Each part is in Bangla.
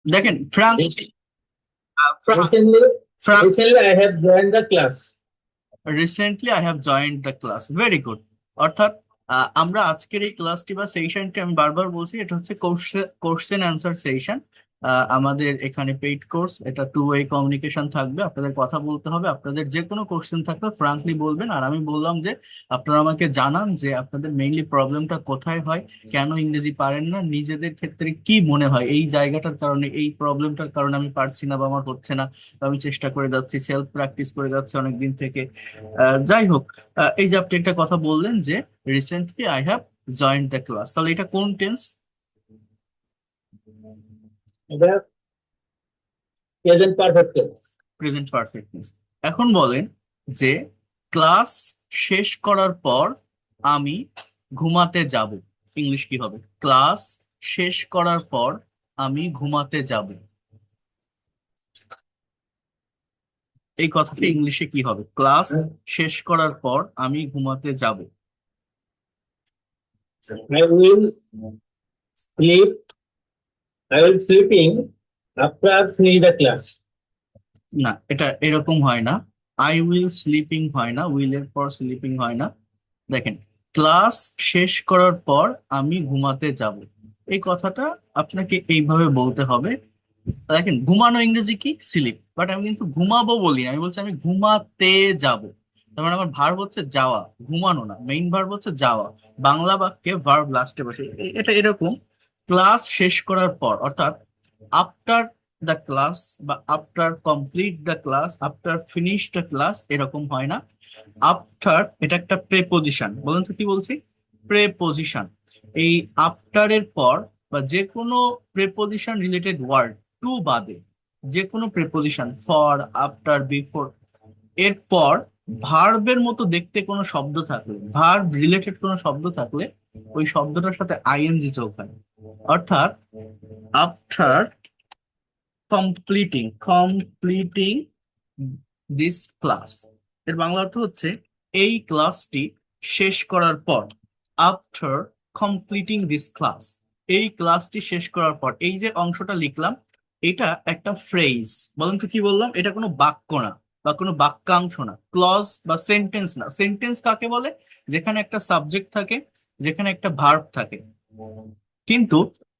দেখেন Frank, Recently, Frank recently I have joined the class. Recently I have joined the class, very good. অর্থাৎ আমরা আজকের এই ক্লাসটি বা সেশনটি, আমি বারবার বলছি, এটা হচ্ছে কোশ্চেন অ্যান্সার সেশন। আমাদের এখানে পেইড কোর্স, এটা টু ওয়ে কমিউনিকেশন থাকবে, আপনাদের কথা বলতে হবে, আপনাদের যে কোনো কোশ্চেন থাকবে ফ্রাঙ্কলি বলবেন। আর আমি বললাম যে আপনারা আমাকে জানান যে আপনাদের মেইনলি প্রবলেমটা কোথায় হয়, কেন ইংরেজি পারেন না, নিজেদের ক্ষেত্রে কি মনে হয় এই জায়গাটার কারণে, এই প্রবলেমটার কারণে আমি পারছি না বা আমার হচ্ছে না, বা আমি চেষ্টা করে যাচ্ছি, সেলফ প্র্যাকটিস করে যাচ্ছি অনেকদিন থেকে। যাই হোক, এই যে আপনি একটা কথা বললেন যে recently I have joined the class, তাহলে এটা কোন tense? The present perfect tense. Present perfect tense. এখন বলেন যে ক্লাস শেষ করার পর আমি ঘুমাতে যাব, ইংলিশ কি হবে? ক্লাস শেষ করার পর আমি ঘুমাতে যাব, এই কথাটা ইংলিশে কি হবে? ক্লাস শেষ করার পর আমি ঘুমাতে যাব। I will sleep. I will sleeping after I finish the class. না, এটা এরকম হয় না। আই উইল স্লিপিং হয় না, উইল এর পর স্লিপিং হয় না। দেখেন, ক্লাস শেষ করার পর আমি ঘুমাতে যাব, এই কথাটা আপনাকে এইভাবে বলতে হবে। দেখেন, ঘুমানো ইংরেজি কি? স্লিপ, বাট আমি কিন্তু ঘুমাবো বলি না, আমি বলছি আমি ঘুমাতে যাব। তার মানে আমার ভার্ব হচ্ছে যাওয়া, ঘুমানো না, মেইন ভার্ব হচ্ছে যাওয়া। বাংলা বাক্যে ভার্ব লাস্টে বসে, এটা এরকম। ক্লাস শেষ করার পর, অর্থাৎ আফটার দ্য ক্লাস, বা after complete the class, after finish the class, এরকম হয় না। আফটার এটা একটা প্রেপোজিশন, বলুন তো কি বলছি? প্রেপোজিশন। এই আফটার এর পর বা যে কোনো প্রেপোজিশন রিলেটেড ওয়ার্ড, টু বাদে যে কোনো প্রেপোজিশন, ফর, আফটার, বিফোর, এর পর ভার্বের মতো দেখতে কোনো শব্দ থাকলে, ভার্ব রিলেটেড কোনো শব্দ থাকলে, ওই শব্দটার সাথে আইএনজি যোগ হয়। অর্থাৎ আফটার কমপ্লিটিং দিস ক্লাস, এর বাংলা অর্থ হচ্ছে এই ক্লাসটি শেষ করার পর। আফটার কমপ্লিটিং দিস ক্লাস, এই ক্লাসটি শেষ করার পর, এই যে অংশটা লিখলাম, এটা একটা ফ্রেজ। বলেন তো কি বললাম? এটা কোনো বাক্য না বা কোনো বাক্যাংশ না, ক্লজ বা সেন্টেন্স না। সেন্টেন্স কাকে বলে? যেখানে একটা সাবজেক্ট থাকে, যেখানে একটা ভার্ব থাকে। কিন্তু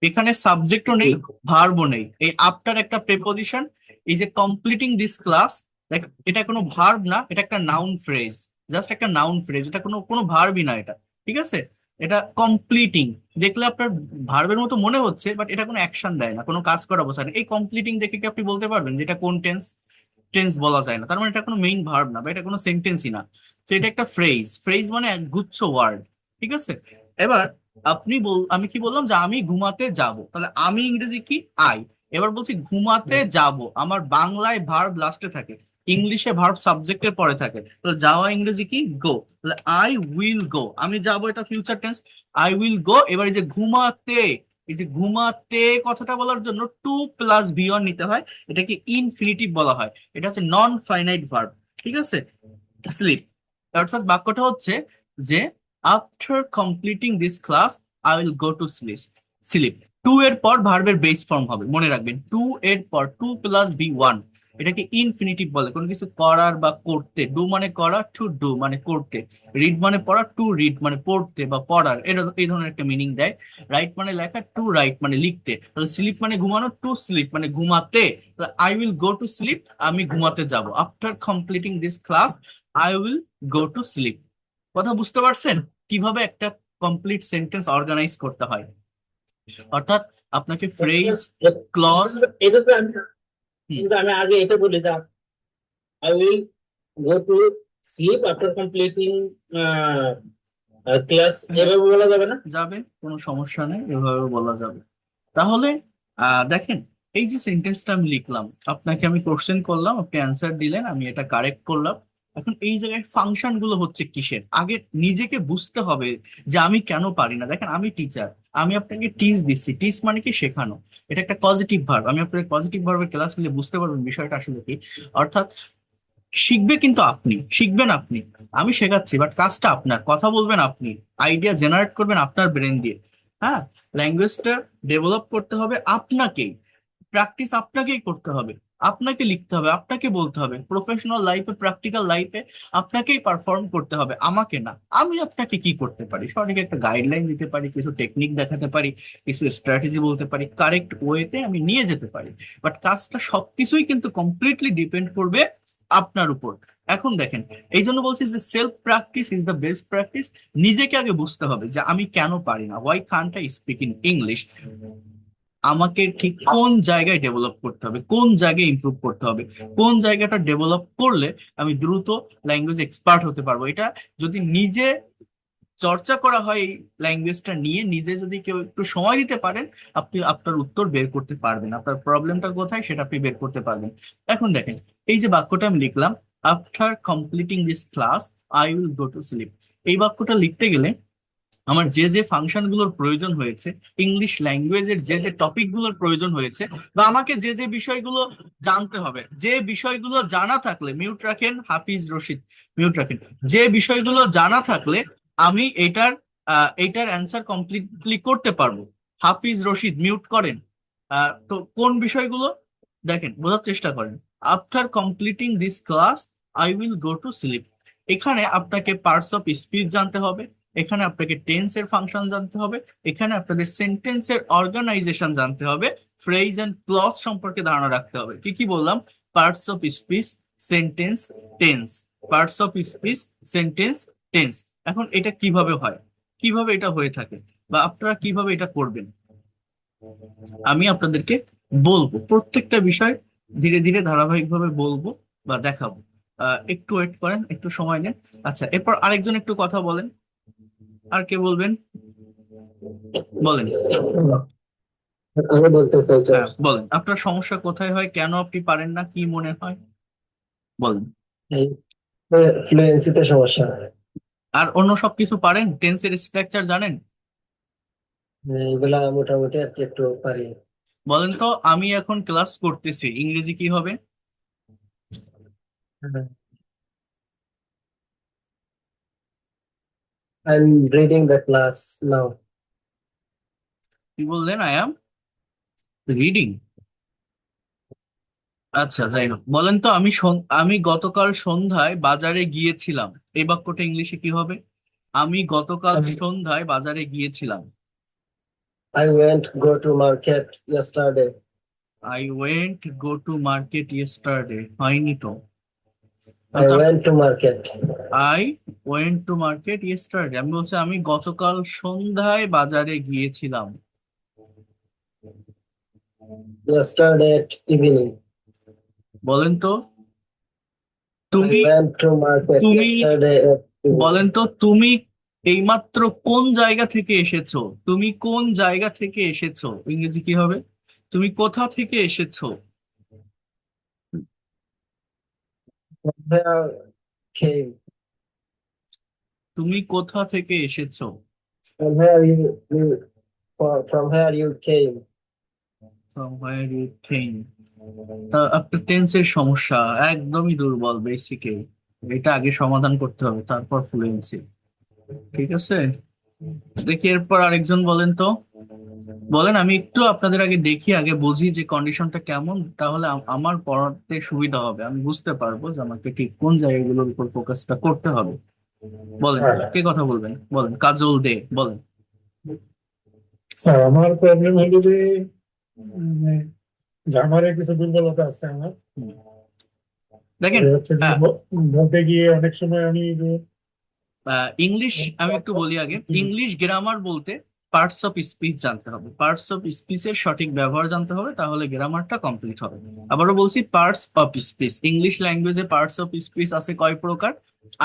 এখানে সাবজেক্টও নেই, ভার্বও নেই, এই আফটার একটা প্রেপোজিশন। এই যে কমপ্লিটিং দিস ক্লাস, এটা কোনো ভার্ব না, এটা একটা নাউন ফ্রেজ, জাস্ট একটা নাউন ফ্রেজ, এটা কোনো কোনো ভার্বই না এটা। ঠিক আছে? এটা কমপ্লিটিং, দেখলে আপনার ভার্বের মতো মনে হচ্ছে, বাট এটা কোনো অ্যাকশন দেয় না, কোনো কাজ করা অবস্থা নেই। এই কমপ্লিটিং দেখে কি আপনি বলতে পারবেন যে এটা কোন টেন্স? টেন্স বলা যায় না, তার মানে এটা কোনো মেইন ভার্ব না, বা এটা কোনো সেন্টেন্সই না। তো এটা একটা ফ্রেজ, ফ্রেজ মানে এক গুচ্ছ ওয়ার্ড। ঠিক আছে? এবার আমি কি বললাম যে আমি ঘুমাতে যাব, তাহলে আমি ইংরেজি কি? আই। এবার বলছি ঘুমাতে যাব, আমার বাংলায় ভার্ব লাস্টে থাকে, ইংলিশে ভার্ব সাবজেক্টের পরে থাকে, তাহলে যাওয়া ইংরেজি কি? গো। তাহলে আই উইল গো, আমি যাব, এটা ফিউচার টেন্স, আই উইল গো। এবার এই যে ঘুমাতে, এই যে ঘুমাতে কথাটা বলার জন্য টু প্লাস ভি ওয়ান নিতে হয়, এটাকে ইনফিনিটিভ বলা হয়, এটা হচ্ছে নন ফাইনাইট ভার্ব। ঠিক আছে? স্লিপ, অর্থাৎ বাক্যটা হচ্ছে যে after completing this class I will go to sleep. To এর পর ভার্বের বেস ফর্ম হবে, মনে রাখবেন, টু এর পর টু প্লাস বি ওয়ান, এটাকে ইনফিনিটিভ বলে। কোনো কিছু করার বা করতে, ডু মানে করা, টু ডু মানে করতে, রিড মানে পড়া, টু রিড মানে পড়তে বা পড়ার, এই ধরনের একটা মিনিং দেয়। রাইট মানে লেখা, টু রাইট মানে লিখতে। তাহলে স্লিপ মানে ঘুমানো, টু স্লিপ মানে ঘুমাতে। I will go to slip, আমি ঘুমাতে যাব, after completing this class I will go to slip. কথা বুঝতে পারছেন কিভাবে একটা কমপ্লিট সেন্টেন্স অর্গানাইজ করতে হয়? অর্থাৎ আপনাকে ফ্রেজ, ক্লজ। এটা তো আমি কিন্তু আমি আগে এটা বলি যে I will go to sleep after completing class. এভাবে বলা যাবে না? যাবে, কোনো সমস্যা নেই, এভাবে বলা যাবে। তাহলে দেখেন, এই যে সেন্টেন্সটা আমি লিখলাম, আপনাকে আমি কোশ্চেন করলাম, আপনি অ্যান্সার দিলেন, আমি এটা কারেক্ট করলাম। এখন এই জায়গায় ফাংশন গুলো হচ্ছে কিসের, আগে নিজেকে বুঝতে হবে যে আমি কেন পারি না। দেখেন, আমি টিচার, আমি আপনাকে টিচ দিচ্ছি, টিচ মানে কি? শেখানো। এটা একটা পজিটিভ ভার্ব, আমি আপনাকে পজিটিভ ভার্বের ক্লাস নিলে বুঝতে পারবেন বিষয়টা আসলে কি। অর্থাৎ শিখবে কিন্তু আপনি, শিখবেন আপনি, আমি শেখাচ্ছি, বাট কাজটা আপনার, কথা বলবেন আপনি, আইডিয়া জেনারেট করবেন আপনার ব্রেন দিয়ে। হ্যাঁ, ল্যাঙ্গুয়েজটা ডেভেলপ করতে হবে আপনাকেই। প্র্যাকটিস আপনাকেই করতে হবে, আপনাকে লিখতে হবে, আপনাকে বলতে হবে, প্রফেশনাল লাইফে, প্র্যাকটিক্যাল লাইফে আপনাকেই পারফর্ম করতে হবে, আমাকে না। আমি আপনাকে কি করতে পারি, সঠিক একটা গাইডলাইন দিতে পারি, কিছু টেকনিক দেখাতে পারি, কিছু স্ট্র্যাটেজি বলতে পারি, কারেক্ট ওয়েতে আমি নিয়ে যেতে পারি, বাট কাজটা সবকিছুই কিন্তু কমপ্লিটলি ডিপেন্ড করবে আপনার উপর। এখন দেখেন, এই জন্য বলছি যে self practice is the best practice. নিজেকে আগে বুঝতে হবে যে আমি কেন পারি না, Y Kant I speak in English, আমাকে ঠিক কোন জায়গায় ডেভেলপ করতে হবে, কোন জায়গায় ইমপ্রুভ করতে হবে, কোন জায়গাটা ডেভেলপ করলে আমি দ্রুত ল্যাঙ্গুয়েজ এক্সপার্ট হতে পারবো। এটা যদি নিজে চর্চা করা হয়, এই ল্যাঙ্গুয়েজটা নিয়ে নিজে যদি কেউ একটু সময় দিতে পারেন, আপনি আপনার উত্তর বের করতে পারবেন, আপনার প্রবলেমটা কোথায় সেটা আপনি বের করতে পারবেন। এখন দেখেন, এই যে বাক্যটা আমি লিখলাম, after completing this class I will go to slip, এই বাক্যটা লিখতে গেলে আমার যে যে ফাংশন গুলোর প্রয়োজন হয়েছে, ইংলিশ ল্যাঙ্গুয়েজের যে যে টপিক গুলোর প্রয়োজন হয়েছে, বা আমাকে যে যে বিষয়গুলো জানতে হবে, যে বিষয়গুলো জানা থাকলে, মিউট রাখেন হাফিজ রশিদ, মিউট রাখেন, যে বিষয়গুলো জানা থাকলে আমি এটার অ্যান্সার কমপ্লিটলি করতে পারবো। হাফিজ রশিদ মিউট করেন। তো কোন বিষয়গুলো, দেখেন বোঝার চেষ্টা করেন। After completing this class I will go to slip, এখানে আপনাকে পার্টস অফ স্পিচ জানতে হবে, এখানে আপনাকে টেন্সের ফাংশন জানতে হবে, এখানে আপনাদের সেন্টেন্সের অর্গানাইজেশন জানতে হবে, ফ্রেজ এন্ড ক্লজ সম্পর্কে ধারণা রাখতে হবে। কি কি বললাম? Parts of speech, sentence, tense, parts of speech, sentence, tense. এখন এটা কিভাবে হয়, কিভাবে এটা হয়ে থাকে, বা আপনারা কিভাবে এটা করবেন, আমি আপনাদেরকে বলবো। প্রত্যেকটা বিষয় ধীরে ধীরে ধারাবাহিকভাবে বলবো বা দেখাবো। একটু ওয়েট করেন, একটু সময় নেন। আচ্ছা, এরপর আরেকজন একটু কথা বলেন। আর কে বলবেন? বলেন। আমি বলতে চাই স্যার, হ্যাঁ বলেন, আপনার সমস্যা কোথায় হয়, কেন আপনি পারেন না, কি মনে হয়, বলেন। এই ফ্লুয়েন্সিতে সমস্যা। আর অন্য সবকিছু পারেন? টেন্সের স্ট্রাকচার জানেন? এগুলা মোটামুটি আর কি একটু পারি। বলেন তো, আমি এখন ক্লাস করতেছি, ইংরেজি কি হবে? I am reading the class now. কি বললেন? I am reading. আচ্ছা, যাই হোক, বলেন তো, আমি গতকাল সন্ধ্যায় বাজারে গিয়েছিলাম, এই বাক্যটা ইংলিশে কি হবে? আমি গতকাল সন্ধ্যায় বাজারে গিয়েছিলাম। I went go to market yesterday. I went go to market yesterday, হয়নি তো। I went to market. I went to market yesterday, আমি বলছি আমি গতকাল সন্ধ্যায় বাজারে গিয়েছিলাম। ইয়েস্টারডে এট ইভিনিং। বলেন তো, আই তুমি ওয়েন্ট টু মার্কেট তুমি ইয়েস্টারডে এট বলেন তো, তুমি এইমাত্র কোন জায়গা থেকে এসেছো? তুমি কোন জায়গা থেকে এসেছো, ইংরেজি কি হবে? তুমি কোথা থেকে এসেছো? ইভিনিং। তুমি কোথা থেকে এসেছো? From where from where you came. From where you came। তা আপনার টেন্সের সমস্যা একদমই দুর্বল, বেসিকে এটা আগে সমাধান করতে হবে, তারপর ফ্লুয়েন্সি। ঠিক আছে, দেখি এরপর আরেকজন বলেন তো। বলেন, আমি একটু আপনাদের আগে দেখি, আগে বুঝি যে কন্ডিশনটা কেমন, তাহলে আমার পড়াতে সুবিধা হবে, আমি বুঝতে পারবো যে আমাকে ঠিক কোন জায়গাগুলোর উপর ফোকাসটা করতে হবে। বলেন, কে কথা বলবেন? বলেন, কাজল দে, বলেন। স্যার আমার প্রবলেম হলো যে গ্রামারে কিছু দুর্বলতা আছে আমার। হুম। দেখেন, হচ্ছে যে বলতে গিয়ে অনেক সময় আমি যে ইংলিশ, আমি একটু বলি আগে, ইংলিশ গ্রামার বলতে পার্টস অফ স্পিচ জানতে হবে, পার্টস অফ স্পিচের সঠিক ব্যবহার জানতে হবে, তাহলে গ্রামারটা কমপ্লিট হবে। আবারও বলছি, পার্টস অফ স্পিচ, ইংলিশ ল্যাঙ্গুয়েজে পার্টস অফ স্পিচ আছে কয় প্রকার?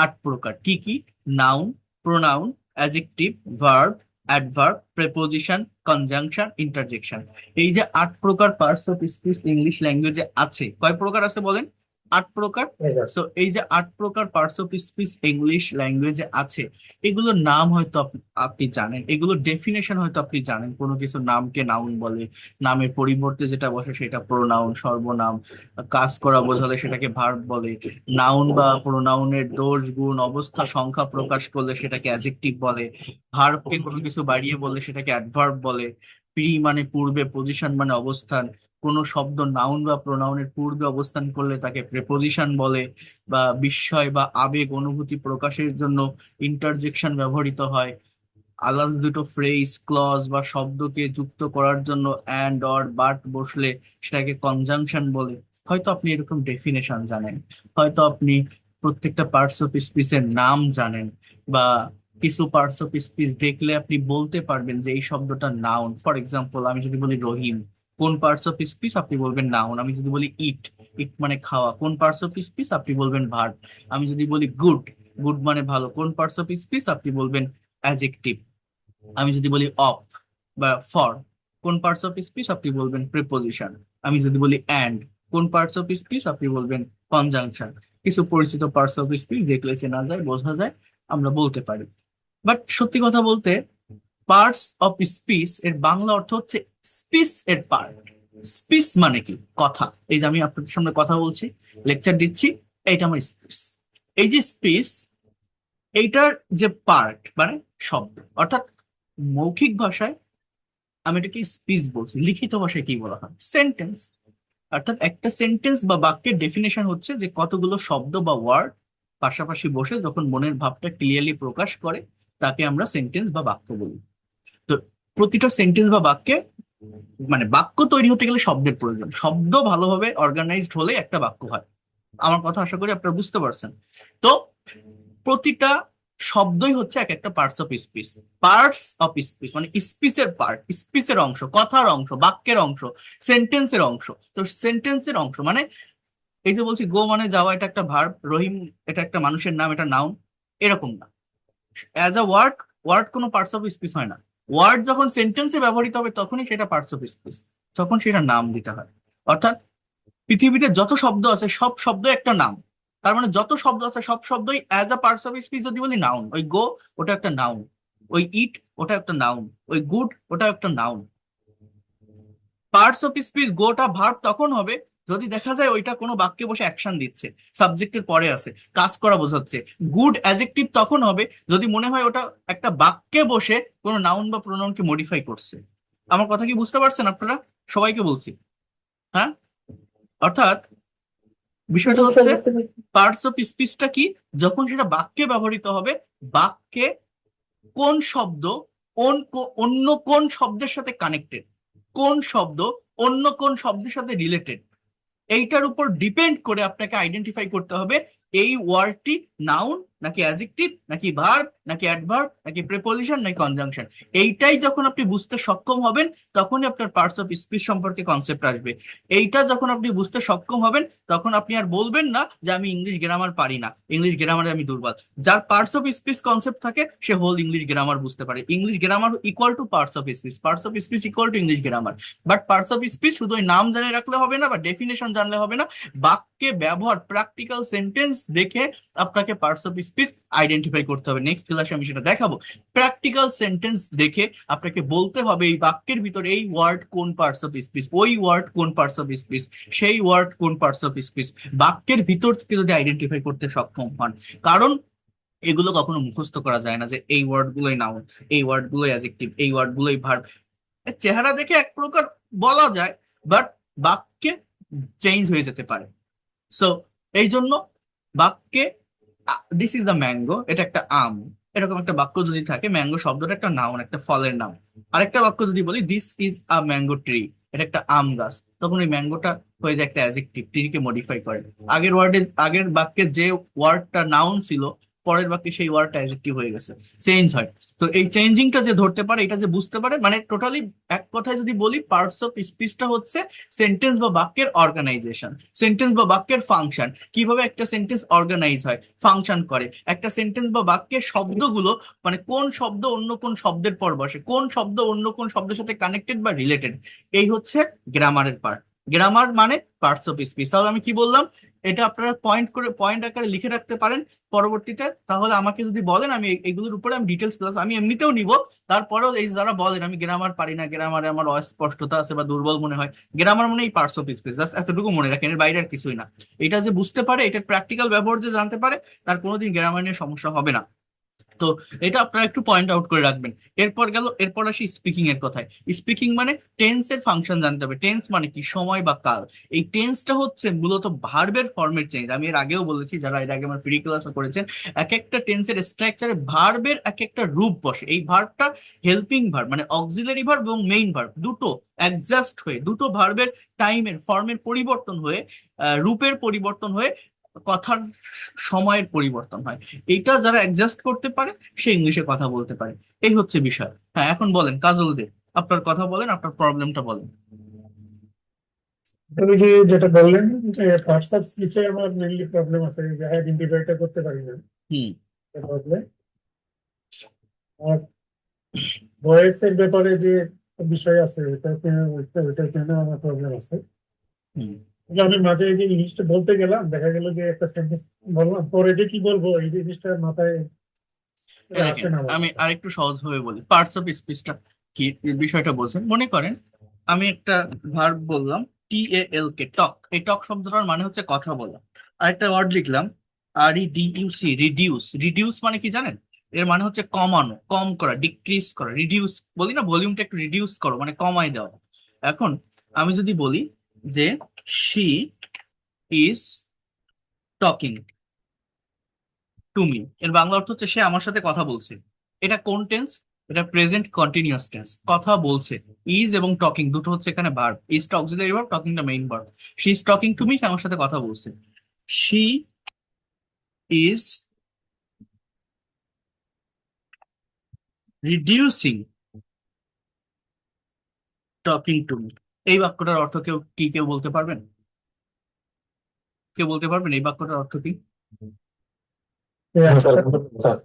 8 প্রকার। কি কি? Noun, pronoun, adjective, verb, adverb, preposition, conjunction, interjection. এই যে 8 প্রকার পার্টস অফ স্পিচ ইংলিশ ল্যাঙ্গুয়েজে আছে, কয় প্রকার আছে বলেন? 8 প্রকার। সো এই যে 8 প্রকার পার্টস অফ স্পিচ ইংলিশ ল্যাঙ্গুয়েজে আছে, এগুলোর নাম হয়তো আপনি জানেন, এগুলোর ডেফিনেশন হয়তো আপনি জানেন। কোনো কিছু নামকে নাউন বলে, নামের পরিবর্তে যেটা বসে সেটা প্রোনাউন, সর্বনাম, কাজ করা বোঝালে সেটাকে ভার্ব বলে, নাউন বা প্রোনাউনের দোষ গুণ অবস্থা সংখ্যা প্রকাশ করলে সেটাকে অ্যাডজেক্টিভ বলে, ভার্বকে কোনো কিছু বাড়িয়ে বললে সেটাকে অ্যাডভার্ব বলে, প্রি মানে পূর্বে, পজিশন মানে অবস্থান। কোনো শব্দ নাউন বা প্রোনাউনের পূর্বে অবস্থান করলে তাকে প্রেপোজিশন বলে। বা বিস্ময় বা আবেগ অনুভূতি প্রকাশের জন্য ইন্টারজেকশন ব্যবহৃত হয়। আলাদা দুটো ফ্রেজ ক্লজ বা শব্দকে যুক্ত করার জন্য অ্যান্ড অর বাট বসলে সেটাকে কনজাংশন বলে। হয়তো আপনি এরকম ডেফিনেশন জানেন, হয়তো আপনি প্রত্যেকটা পার্টস অফ স্পিচের নাম জানেন, বা কিছু পার্টস অফ স্পিচ দেখলে আপনি বলতে পারবেন যে এই শব্দটা নাউন। ফর এক্সাম্পল, আমি যদি বলি রহিম, কোন পার্টস অফ স্পিচ আপনি বলবেন নাউন। আমি যদি বলি ইট, ইট মানে খাওয়া, কোন পার্টস অফ স্পিচ আপনি বলবেন ভার্ব। আমি যদি বলি গুড, গুড মানে ভালো, কোন পার্টস অফ স্পিচ আপনি বলবেন অ্যাজেক্টিভ। আমি যদি বলি অফ বা ফর, কোন পার্টস অফ স্পিচ আপনি বলবেন প্রিপোজিশন। আমি যদি বলি অ্যান্ড, কোন পার্টস অফ স্পিচ আপনি বলবেন কনজাংশন। কিছু পরিচিত পার্টস অফ স্পিচ দেখলে চেনা যায়, বোঝা যায়, আমরা বলতে পারি। বাট সত্যি কথা বলতে, পার্টস অফ স্পিচ এর বাংলা অর্থ হচ্ছে স্পিচ এর পার্ট। স্পিচ মানে কি? কথা। এই যে আমি আপনাদের সামনে কথা বলছি, লেকচার দিচ্ছি, এইটা আমার স্পিচ। এই যে স্পিচ, এইটার যে পার্ট মানে শব্দ, অর্থাৎ মৌখিক ভাষায় আমি এটাকে স্পিচ বলছি, লিখিত ভাষায় কি বলা হয়? সেন্টেন্স। অর্থাৎ একটা সেন্টেন্স বা বাক্যের ডেফিনেশন হচ্ছে যে কতগুলো শব্দ বা ওয়ার্ড পাশাপাশি বসে যখন মনের ভাবটা ক্লিয়ারলি প্রকাশ করে তাকে আমরা সেন্টেন্স বা বাক্য বলি। তো প্রতিটা সেন্টেন্স বা বাক্যে মানে বাক্য তৈরি হতে গেলে শব্দের প্রয়োজন। শব্দ ভালোভাবে অর্গানাইজড হলে একটা বাক্য হয়। আমার কথা আশা করি আপনারা বুঝতে পারছেন। তো প্রতিটা শব্দই হচ্ছে এক একটা parts of speech. Parts of speech মানে স্পিচের পার্ট, স্পিচের অংশ, কথার অংশ, বাক্যের অংশ, সেন্টেন্সের অংশ। তো সেন্টেন্সের অংশ মানে, এই যে বলছি গো মানে যাওয়া, এটা একটা ভার্ব। রহিম এটা একটা মানুষের নাম, এটা নাউন। এরকম না, অ্যাজ আ ওয়ার্ড, ওয়ার্ড কোনো পার্টস অফ স্পিচ হয় না। ওয়ার্ড যখন সেন্টেন্সে ব্যবহৃত হবে তখনই সেটা পার্টস অফ স্পিচ, তখন সেটা নাম দিতে হয়। অর্থাৎ পৃথিবীতে যত শব্দ আছে সব শব্দ একটা নাম। তার মানে যত শব্দ আছে সব শব্দই as a parts of speech যদি বলি নাউন। ওই গো ওটা একটা নাউন, ওই ইট ওটা একটা নাউন, ওই গুড ওটা একটা নাউন। পার্টস অফ স্পিচ গোটা ভার্ব তখন হবে যদি দেখা যায় ওইটা কোনো বাক্যে বসে অ্যাকশন দিচ্ছে, সাবজেক্টের পরে আছে, কাজ করা বোঝাচ্ছে। গুড অ্যাডজেক্টিভ তখন হবে যদি মনে হয় ওটা একটা বাক্যে বসে কোনো নাউন বা প্রোনাউনকে মডিফাই করছে। আমার কথা কি বুঝতে পারছেন আপনারা? সবাইকে বলছি, হ্যাঁ। অর্থাৎ বিষয়টা জি স্যার, হচ্ছে বুঝতে পেরেছি। পার্টস অফ স্পিচটা কি, যখন সেটা বাক্যে ব্যবহৃত হবে, বাক্যে কোন শব্দ অন্য কোন শব্দের সাথে কানেক্টেড, কোন শব্দ অন্য কোন শব্দের সাথে রিলেটেড, এইটার উপর ডিপেন্ড করে আপনাকে আইডেন্টিফাই করতে হবে এই ওয়ার্ডটি নাউন নাকি অ্যাডজেক্টিভ নাকি ভার্ব নাকি অ্যাডভার্ব নাকি প্রিপোজিশন নাকি কনজাংশন। এইটাই যখন আপনি বুঝতে সক্ষম হবেন তখনই আপনার পার্টস অফ স্পিচ সম্পর্কে কনসেপ্ট আসবে। এইটা যখন আপনি বুঝতে সক্ষম হবেন তখন আপনি আর বলবেন না যে আমি ইংলিশ গ্রামার পারি না, ইংলিশ গ্রামারে আমি দুর্বল। যার পার্টস অফ স্পিচ কনসেপ্ট থাকে সে হোল ইংলিশ গ্রামার বুঝতে পারে। English grammar equal to parts of speech, parts of speech equal to English grammar. But parts of speech শুধু ওই নাম জানে রাখলে হবে না বা ডেফিনেশন জানলে হবে না, বাক্যে ব্যবহার প্র্যাকটিক্যাল সেন্টেন্স দেখে আপনাকে পার্টস অফ স্পিচ আইডেন্টিফাই করতে হবে। নেক্সট ক্লাসে আমি সেটা দেখাবো। প্র্যাকটিক্যাল সেন্টেন্স দেখে আপনাকে বলতে হবে এই বাক্যের ভিতরে এই ওয়ার্ড কোন পার্টস অফ স্পিচ, ওই ওয়ার্ড কোন পার্টস অফ স্পিচ, সেই ওয়ার্ড কোন পার্টস অফ স্পিচ, বাক্যের ভিতর থেকে যদি আইডেন্টিফাই করতে সক্ষম হন। কারণ এগুলো কখনো মুখস্থ করা যায় না যে এই ওয়ার্ড গুলোই নাউন, এই ওয়ার্ড গুলোই অ্যাডজেক্টিভ, এই ওয়ার্ড গুলোই ভার্ব। চেহারা দেখে এক প্রকার বলা যায়, বাট বাক্যে চেঞ্জ হয়ে যেতে পারে। সো এই জন্য বাক্যে দিস ইজ দ্য ম্যাঙ্গো, এটা একটা আম, এরকম একটা বাক্য যদি থাকে, ম্যাঙ্গো শব্দটা একটা নাউন, একটা ফলের নাম। আরেকটা বাক্য যদি বলি this is a mango tree, এটা একটা আম গাছ, তখন ওই ম্যাঙ্গোটা হয়ে যায় একটা অ্যাডজেক্টিভ, ট্রিকে মডিফাই করে। আগের বাক্যে যে ওয়ার্ডটা নাউন ছিল পরের বাক্যে সেই ওয়ার্ডটা অ্যাডজেক্টিভ হয়ে গেছে, চেঞ্জ হয়। তো এই চেঞ্জিংটা যে ধরতে পারে, এটা যে বুঝতে পারে, মানে টোটালি এক কথায় যদি বলি পার্টস অফ স্পিচটা হচ্ছে সেন্টেন্স বা বাক্যের অর্গানাইজেশন, সেন্টেন্স বা বাক্যের ফাংশন, কিভাবে একটা সেন্টেন্স অর্গানাইজ হয়, ফাংশন করে। একটা সেন্টেন্স বা বাক্যের শব্দগুলো মানে কোন শব্দ অন্য কোন শব্দের পর বসে, কোন শব্দ অন্য কোন শব্দের সাথে কানেক্টেড বা রিলেটেড, এই হচ্ছে গ্রামারের পার্ট। গ্রামার মানে পার্টস অফ স্পিচ। তাহলে আমি কি বললাম, এটা আপনারা পয়েন্ট করে পয়েন্ট আকারে লিখে রাখতে পারেন পরবর্তীতে। তাহলে আমাকে যদি বলেন আমি এগুলোর উপরে আমি ডিটেলস ক্লাস আমি এমনিতেও নিব। তারপরেও এই যারা বলেন আমি গ্রামার পারি না, গ্রামারে আমার অস্পষ্টতা আছে বা দুর্বল মনে হয়, গ্রামার মানে এই পার্টস অফ স্পিচ, জাস্ট এতটুকু মনে রাখেন, এর বাইরে আর কিছুই না। এটা যে বুঝতে পারে, এটার প্র্যাকটিক্যাল ব্যবহার যে জানতে পারে, তার কোনোদিন গ্রামার নিয়ে সমস্যা হবে না। তো এটা আপনারা একটু পয়েন্ট আউট করে রাখবেন। এরপর আসি স্পিকিং এর কথায়। স্পিকিং মানে টেন্সের ফাংশন জানতে হবে। টেন্স মানে কি? সময় বা কাল। এই টেন্সটা হচ্ছে মূলত ভার্বের ফর্মের চেঞ্জ। আমি এর আগেও বলেছি, যারা এর আগে আমার প্রি ক্লাসে করেছেন, এক একটা টেন্সের স্ট্রাকচারে ভার্বের এক একটা রূপ বসে। এই ভার্বটা হেল্পিং ভার্ব, মানে অক্সিলারি ভার্ব এবং মেইন ভার্ব দুটো অ্যাডজাস্ট হয়ে, দুটো ভার্বের টাইমের ফর্মের পরিবর্তন হয়ে, রূপের পরিবর্তন হয়ে কথার সময়ের পরিবর্তন হয়। এইটা যারা অ্যাডজাস্ট করতে পারে সে ইংলিশে কথা বলতে পারে। এই হচ্ছে বিষয়। হ্যাঁ, এখন বলেন কাজল দে, আপনার কথা বলেন, আপনার প্রবলেমটা বলেন। তুমি কি যেটা বললেন যে হোয়াটসঅ্যাপ স্পিচে আমার মেইনলি প্রবলেম আছে, যে আইডেন্টিফাইটা করতে পারি না হুম। প্রবলেম। আর ভয়েসের ব্যাপারে যে বিষয় আছে ওটা কেন আমার প্রবলেম আছে। হুম। যে আমি মাঝে এই যে ইংলিশটা বলতে গেলাম, দেখা গেল যে একটা সেন্টেন্স বললাম, পরে যে কি বলবো এই জিনিসটা মাথায় এই দেখেন, আসে না আমার আমি মাথায়। আরেকটু সহজ ভাবে বলি পার্টস অফ স্পিচটা কি। এই বিষয়টা বলছেন, মনে করেন আমি একটা ভার্ব বললাম TAL কে, টক। এই টক শব্দটার মানে হচ্ছে কথা বলা। আর একটা ওয়ার্ড লিখলাম REDUC, রিডিউস। রিডিউস মানে কি জানেন? এর মানে হচ্ছে কমানো, কম করা, ডিক্রিজ করা। রিডিউস বলি না, ভলিউমটা একটু রিডিউস করো, মানে কমাই দেওয়া। এখন আমি যদি বলি যে she is talking to me, এর বাংলা অর্থ হচ্ছে সে আমার সাথে কথা বলছে। এটা কোন টেন্স? এটা প্রেজেন্ট কন্টিনিউয়াস টেন্স। কথা বলছে। ইজ এবং টকিং দুটো হচ্ছে এখানে ভার্ব। ইজটা অক্সিলারি ভার্ব, টকিংটা main verb. She is talking to me, সে আমার সাথে কথা বলছে। She is reducing talking to me. এই বাক্যটার অর্থ কেউ বলতে পারবেন? কেউ বলতে পারবেন এই বাক্যটার অর্থ কি? হ্যাঁ স্যার, স্যার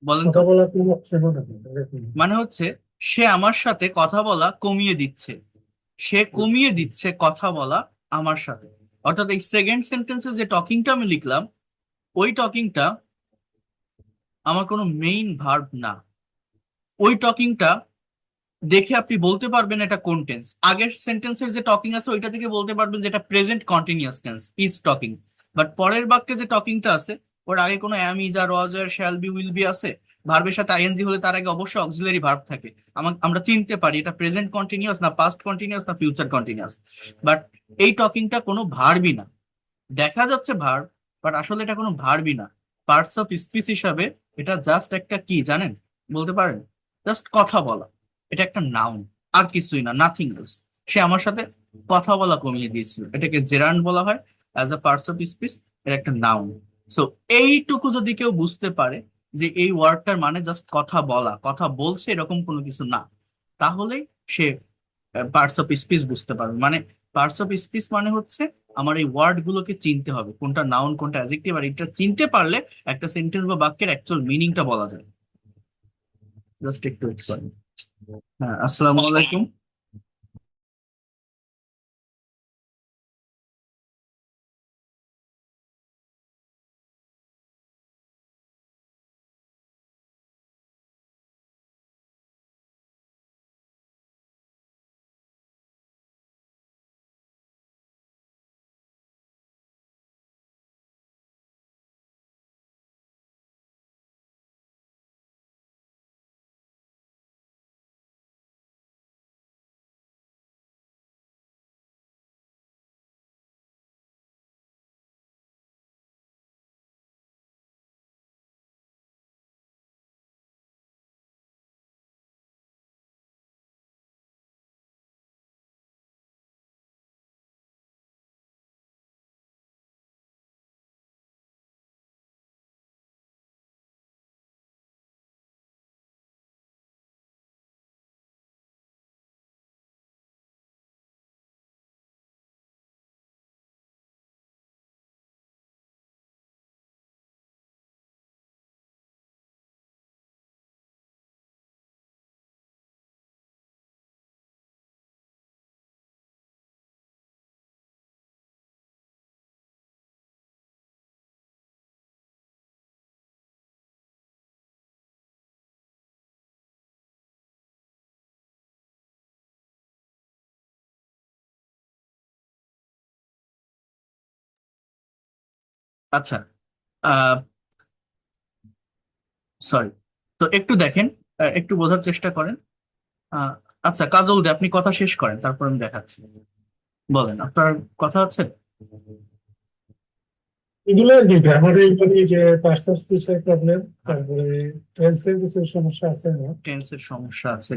বলেন তো। কথা বলা খুব অপশন নাকি? মানে হচ্ছে সে আমার সাথে কথা বলা কমিয়ে দিচ্ছে। সে কমিয়ে দিচ্ছে কথা বলা আমার সাথে। অর্থাৎ এই সেকেন্ড সেন্টেন্সে যে টকিংটা আমি লিখলাম, ওই টকিংটা আমার কোনো মেইন ভার্ব না। ওই টকিংটা দেখে আপনি বলতে পারবেন এটা কোন টেন্স। আগের সেন্টেন্সের যে টকিং আছে ওইটা থেকে বলতে পারবেন যে এটা present continuous tense, is talking. But পরের বাক্যে যে টকিংটা আছে, ওর আগে কোনো am, is, are, was, are, shall be, will be আছে। ভার্বের সাথে আইএনজি হলে তার আগে অবশ্যই অক্সিলারি ভার্ব থাকে। আমরা চিনতে পারি এটা প্রেজেন্ট কন্টিনিউয়াস না পাস্ট কন্টিনিউয়াস না ফিউচার কন্টিনিউয়াস। বাট এই টকিংটা কোনো ভার্বই না। দেখা যাচ্ছে ভার্ব, বাট আসলে এটা কোনো ভার্বই না। পার্টস অফ স্পিচ হিসাবে এটা জাস্ট একটা কি জানেন? বলতে পারেন? জাস্ট কথা বলা। এটা একটা নাউন, আর কিছুই না, নাথিং এলস। সে আমার সাথে কথা বলা কমিয়ে দিয়েছিল, এটাকে জেরান্ড বলা হয়। As a parts of speech এটা একটা নাউন। সো এইটুকু যদি কেউ বুঝতে পারে যে এই ওয়ার্ডটার মানে জাস্ট কথা বলা, কথা বলছে, এরকম কোনো কিছু না, তাহলেই সে পার্টস অফ স্পিচ বুঝতে পারবে। মানে পার্টস অফ স্পিচ মানে হচ্ছে আমার এই ওয়ার্ড গুলোকে চিনতে হবে, কোনটা নাউন কোনটা অ্যাডজেক্টিভ, আর এটা চিনতে পারলে একটা সেন্টেন্স বা বাক্যের অ্যাকচুয়াল মিনিংটা বলা যায়। জাস্ট একটু ওয়েট করেন। হ্যাঁ, আসসালামু আলাইকুম। আচ্ছা, আহ সরি। তো একটু দেখেন, একটু বোঝার চেষ্টা করেন। আহ, আচ্ছা কাজল দে, আপনি কথা শেষ করেন, তারপর আমি দেখাচ্ছি। বলেন, আপনার কথা আছে? এগুলো আর কি গ্রামারের মানে যে পার্সেন্ট স্পিচের প্রবলেম, তারপরে টেন্সের কিছু সমস্যা আছে না। টেন্সের সমস্যা আছে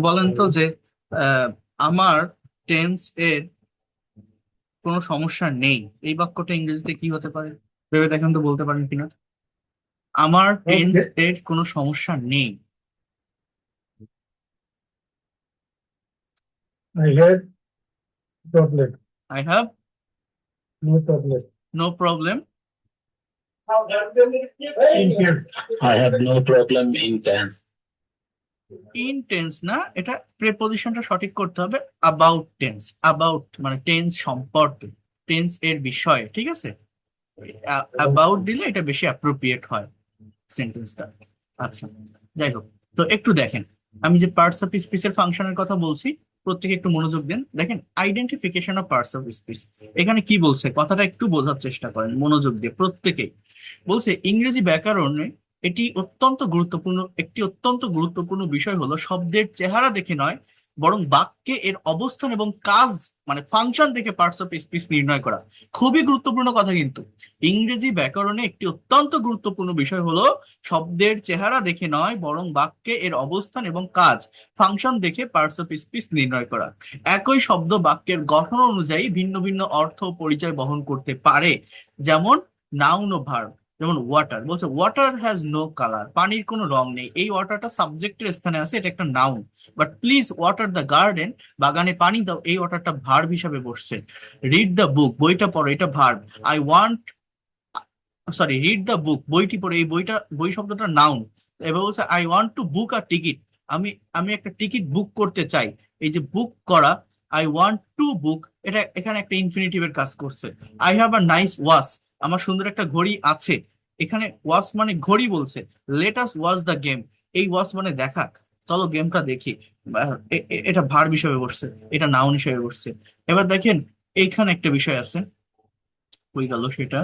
বলেন তো যে আহ, আমার টেন্স এর কোনো সমস্যা নেই, এই বাক্যটা ইংরেজিতে কি হতে পারে? ভেবে দেখেন তো, বলতে পারেন কিনা? আমার টেন্স এর কোনো সমস্যা নেই। I have problem, I have no problem. No problem in case I have no problem in tense. In tense না, এটা প্রেপোজিশনটা সঠিক করতে হবে। অ্যাবাউট টেন্স, অ্যাবাউট মানে টেন্স সম্পর্কে, টেন্স এর বিষয়ে, ঠিক আছে? অ্যাবাউট দিলে এটা বেশি অ্যাপ্রোপ্রিয়েট হয় সেন্টেন্সটা। আচ্ছা, যাই হোক। তো একটু দেখেন, আমি যে পার্টস অফ স্পিচের ফাংশনের কথা বলছি, প্রত্যেকে একটু মনোযোগ দেন। দেখেন, identification of parts of speech, এখানে কি বলছে কথাটা একটু বোঝার চেষ্টা করেন মনোযোগ দিয়ে প্রত্যেকেই। বলছে ইংরেজি ব্যাকরণে একটি অত্যন্ত গুরুত্বপূর্ণ বিষয় হলো শব্দের চেহারা দেখে নয়, বরং বাক্যে এর অবস্থান এবং কাজ মানে ফাংশন দেখে পার্টস অফ স্পিচ নির্ণয় করা। খুবই গুরুত্বপূর্ণ কথা কিন্তু। ইংরেজি ব্যাকরণে একটি অত্যন্ত গুরুত্বপূর্ণ বিষয় হলো শব্দের চেহারা দেখে নয়, বরং বাক্যে এর অবস্থান এবং কাজ ফাংশন দেখে পার্টস অফ স্পিচ নির্ণয় করা। একই শব্দ বাক্যের গঠন অনুযায়ী ভিন্ন ভিন্ন অর্থ ও পরিচয় বহন করতে পারে, যেমন নাউন ও ভার্ব। যেমন ওয়াটার, বলছে ওয়াটার হ্যাজ নো কালার, পানির কোনো রং নেই। এই ওয়াটারটা সাবজেক্টের স্থানে আছে, এটা একটা noun. But please water the garden, বাগানে পানি দাও, এই ওয়াটারটা ভার্ব হিসাবে বসছে। রিড দ্য বুক, বইটা পড়ো, এটা verb. I want, sorry, read the book, বইটি পড়ে, এই বইটা, বই শব্দটা নাউন। এবার বলছে I want to book a ticket, আমি আমি একটা টিকিট বুক করতে চাই। এই যে বুক করা, আই ওয়ান্ট টু বুক, এটা এখানে একটা ইনফিনিটিভের কাজ করছে। I have a nice watch, আমার সুন্দর একটা ঘড়ি আছে। এখানে ওয়াচ মানে ঘড়ি বলছে। Let us watch the game, এই ওয়াচ মানে দেখা, চলো গেমটা দেখি। এটা ভার্ব হিসেবে বসছে, এটা নাউন হিসেবে বসছে। এবার দেখেন, এইখানে একটা বিষয় আছে, কই গেল সেটা?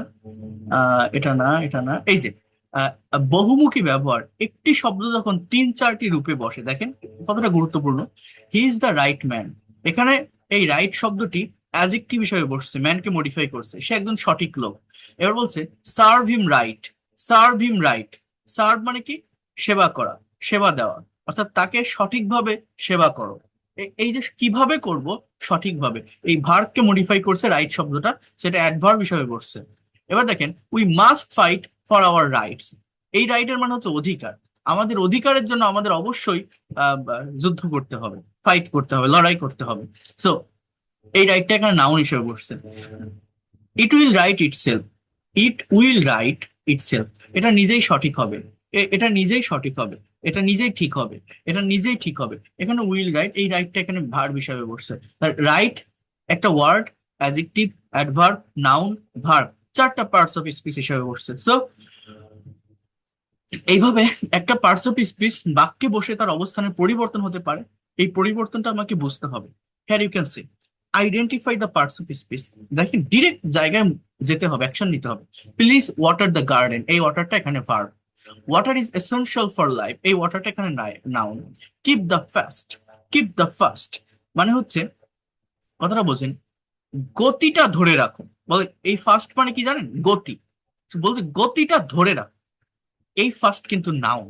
এটা না, এটা না, এই যে আহ, বহুমুখী ব্যবহার, একটি শব্দ যখন তিন চারটি রূপে বসে, দেখেন কতটা গুরুত্বপূর্ণ। He is the right man, এখানে এই রাইট শব্দটি অ্যাডজেক্টিভ হিসেবে বসছে, ম্যানকে মডিফাই করছে, সে একজন সঠিক লোক। এবার বলছে সার্ভ হিম রাইট, সার্ভ হিম রাইট, সার্ভ মানে কি? সেবা করা, সেবা দেওয়া, অর্থাৎ তাকে সঠিকভাবে সেবা করো। এই যে কিভাবে করব, সঠিকভাবে, এই ভার্বকে মডিফাই করছে রাইট শব্দটা, সেটা অ্যাডভার্ব হিসেবে বসছে। এবার দেখেন, we must fight for our rights, এই রাইটের মানে হচ্ছে অধিকার। আমাদের অধিকারের জন্য আমাদের অবশ্যই যুদ্ধ করতে হবে, ফাইট করতে হবে, লড়াই করতে হবে। সো এই রাইটটা এখানে নাউন হিসেবে বসছে। It will write itself, it will write itself, এটা নিজেই সঠিক হবে, এটা নিজেই সঠিক হবে, এটা নিজেই ঠিক হবে, এটা নিজেই ঠিক হবে। এখানে উইল রাইট, এই রাইটটা এখানে ভার্ব হিসাবে বসছে। রাইট একটা word, adjective, adverb, noun, verb, চারটা পার্টস অফ স্পিচ হিসাবে বসছে। সো এইভাবে একটা পার্টস অফ স্পিচ বাক্যে বসে তার অবস্থানের পরিবর্তন হতে পারে, এই পরিবর্তনটা আমাকে বুঝতে হবে। Here you can say identify the parts of speech. দেখেন, ডিরেক্ট জায়গায় যেতে হবে, অ্যাকশন নিতে হবে। প্লিজ ওয়াটার দ্য গার্ডেন, এই ওয়াটারটা এখানে verb. Water is essential for life, এই ওয়াটারটা এখানে noun. Keep the fast, keep the fast মানে হচ্ছে, কথাটা বোঝেন, গতিটা ধরে রাখো। বলে এই ফাস্ট মানে কি জানেন? গতি। বলছে গতিটা ধরে রাখো, এই ফাস্ট কিন্তু নাউন।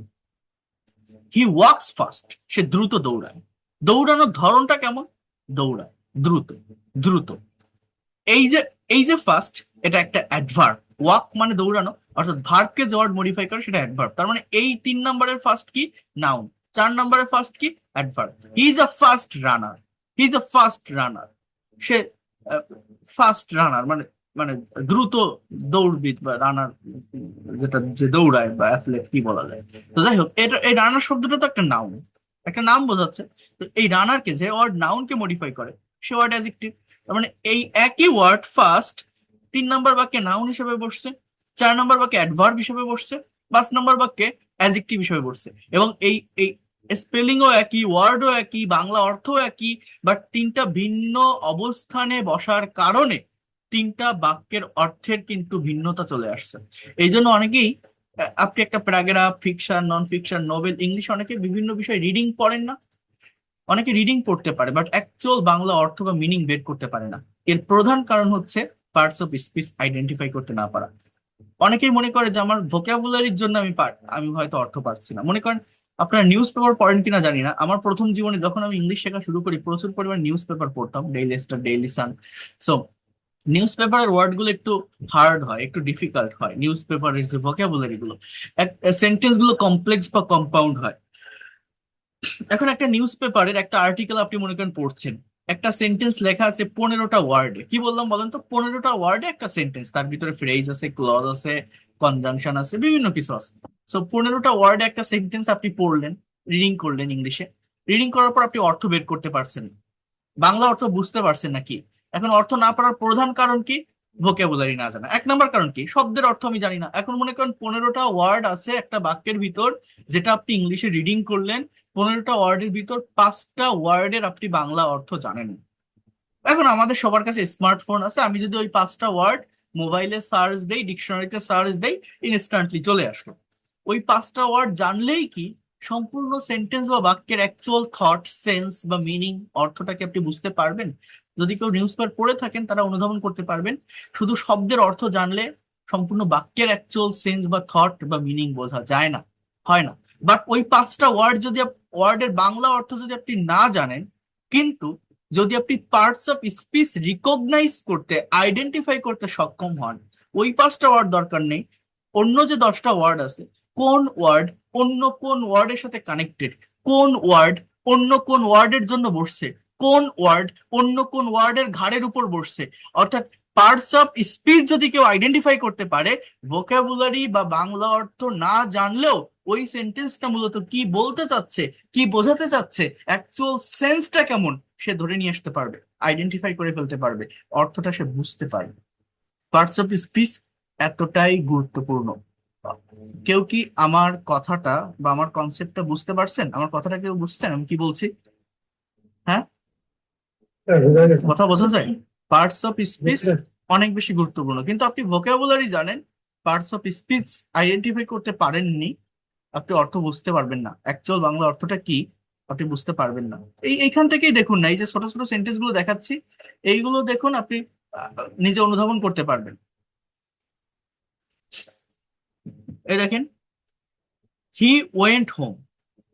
হি ওয়াক্স ফাস্ট, সে দ্রুত দৌড়ায়। দৌড়ানোর ধরনটা কেমন? দৌড়ায় দ্রুত, দ্রুত। এই যে ফার্স্ট, এটা একটা অ্যাডভার্ব। ওয়াক মানে দৌড়ানো, অর্থাৎ ভার্বকে যে ওয়ার্ড মডিফাই করে সেটা অ্যাডভার্ব। তার মানে এই 3 নম্বরের ফার্স্ট কি? নাউন। 4 নম্বরের ফার্স্ট কি? Adverb. He is a fast runner, he is a fast runner, সে ফাস্ট রানার মানে মানে দ্রুত দৌড়বিদ বা রানার, যেটা যে দৌড়ায় বা অ্যাথলেট কি বলা যায়। তো যাই হোক, এটা এই রানার শব্দটা তো একটা নাউন, একটা নাম বোঝাচ্ছে। তো এই রানারকে যে ওয়ার্ড নাউনকে মডিফাই করে, সে ওয়ার্ড অ্যাডজেক্টিভ। তার মানে এই একই ওয়ার্ড ফার্স্ট 3 নম্বর বাক্যে নাউন হিসেবে বসছে, 4 নম্বর বাক্যে অ্যাডভার্ব হিসেবে বসছে, 5 নম্বর বাক্যে অ্যাডজেক্টিভ হিসেবে বসছে। এবং এই এই স্পেলিংও একই, ওয়ার্ডও একই, বাংলা অর্থও একই, বাট 3টা ভিন্ন অবস্থানে বসার কারণে 3টা বাক্যের অর্থের কিন্তু ভিন্নতা চলে আসছে। এই জন্য অনেকেই আপনি একটা paragraph, fiction, non fiction, Nobel, English, অনেকে বিভিন্ন বিষয় রিডিং পড়েন না, অনেকে রিডিং পড়তে পারে বাট অ্যাকচুয়াল বাংলা অর্থ বা মিনিং বের করতে পারে না। এর প্রধান কারণ হচ্ছে পার্টস অফ স্পিচ আইডেন্টিফাই করতে না পারা। অনেকেই মনে করে যে আমার ভোকাবুলারির জন্য আমি হয়তো অর্থ পারছি না। মনে করেন আপনারা নিউজ পেপার পড়েন কিনা জানি না, আমার প্রথম জীবনে যখন আমি ইংলিশ শেখা শুরু করি প্রচুর পরিমাণ নিউজ পেপার পড়তাম, daily star, Daily Sun. So news পেপারের ওয়ার্ড গুলো একটু হার্ড হয়, একটু ডিফিকাল্ট হয়, নিউজ পেপারের যে ভোকাবুলারি গুলো, সেন্টেন্স গুলো কমপ্লেক্স বা কম্পাউন্ড হয়। এখন একটা নিউজ পেপারের একটা আর্টিকেল আপনি মনে করেন পড়ছেন, একটা সেন্টেন্স লেখা আছে 15টা ওয়ার্ডে, কি বললাম বলেন তো, 15টা ওয়ার্ডে একটা সেন্টেন্স, তার ভিতরে ফ্রেজ আছে, ক্লজ আছে, কনজাংশন আছে, বিভিন্ন কিছু আছে। সো 15টা ওয়ার্ডে একটা সেন্টেন্স আপনি পড়লেন, রিডিং করলেন ইংলিশে। রিডিং করার পর আপনি অর্থ বের করতে পারছেন, বাংলা অর্থ বুঝতে পারছেন নাকি? এখন অর্থ না পারার প্রধান কারণ কি? ভোকাবুলারি না জানা। এক নাম্বার কারণ কি? শব্দের অর্থ আমি জানি না। এখন মনে করেন 15টা ওয়ার্ড আছে একটা বাক্যের ভিতর, যেটা আপনি ইংলিশে রিডিং করলেন, 15টা ওয়ার্ডের ভিতর 5টা ওয়ার্ডের আপনি বাংলা অর্থ জানেন না। এখন আমাদের সবার কাছে স্মার্টফোন আছে, আমি যদি ওই 5টা ওয়ার্ড মোবাইলে সার্চ দেই, ডিকশনারিতে সার্চ দেই, ইনস্ট্যান্টলি চলে আসলো। ওই 5টা ওয়ার্ড জানলেই কি সম্পূর্ণ সেন্টেন্স বা বাক্যের অ্যাকচুয়াল থট, সেন্স বা মিনিং, অর্থটাকে আপনি বুঝতে পারবেন? যদি কেউ নিউজ পেপার পড়ে থাকেন তারা অনুধাবন করতে পারবেন। শুধু শব্দের অর্থ জানলে সম্পূর্ণ বাক্যের অ্যাকচুয়াল সেন্স বা থট বা মিনিং বোঝা যায় না, হয় না। বাট ওই 5টা ওয়ার্ড যদি ওয়ার্ডের বাংলা অর্থ যদি আপনি না জানেন, কিন্তু যদি আপনি পার্টস অফ স্পিচ রিকগনাইজ করতে, আইডেন্টিফাই করতে সক্ষম হন, ওই 5টা ওয়ার্ড দরকার নেই, অন্য যে 10টা ওয়ার্ড আছে, কোন ওয়ার্ড অন্য কোন ওয়ার্ডের সাথে কানেক্টেড, কোন ওয়ার্ড অন্য কোন ওয়ার্ডের জন্য বসছে, কোন ওয়ার্ড অন্য কোন ওয়ার্ডের ঘাড়ের উপর বসছে, অর্থাৎ পার্টস অফ স্পিচ যদি কেউ আইডেন্টিফাই করতে পারে, ভোকাবুলারি বা বাংলা অর্থ না জানলেও ওই সেন্টেন্সটা মূলত কি বলতে চাচ্ছে, কি বোঝাতে চাচ্ছে, অ্যাকচুয়াল সেন্সটা কেমন, সে ধরে নিয়ে আসতে পারবে, আইডেন্টিফাই করে ফেলতে পারবে, অর্থটা সে বুঝতে পারবে। পার্টস অফ স্পিচ এতটাই গুরুত্বপূর্ণ। কেউ কি আমার কথাটা বা আমার কনসেপ্টটা বুঝতে পারছেন? আমার কথাটা কেউ বুঝছেন আমি কি বলছি? হ্যাঁ, হ্যাঁ, বোঝা গেছে। কথা বোঝা যায়? পার্টস অফ স্পিচ বুঝতে অনেক বেশি গুরুত্বপূর্ণ, কিন্তু আপনি ভোকাবুলারি জানেন, পার্টস অফ স্পিচ আইডেন্টিফাই করতে পারেননি, আপনি অর্থ বুঝতে পারবেন না, অ্যাকচুয়াল বাংলা অর্থটা কি আপনি বুঝতে পারবেন না। এইখান থেকেই দেখুন না, এই যে ছোট ছোট সেন্টেন্স গুলো দেখাচ্ছি, এইগুলো দেখুন, আপনি নিজে অনুধাবন করতে পারবেন। এই দেখেন, হি ওয়েন্ট হোম,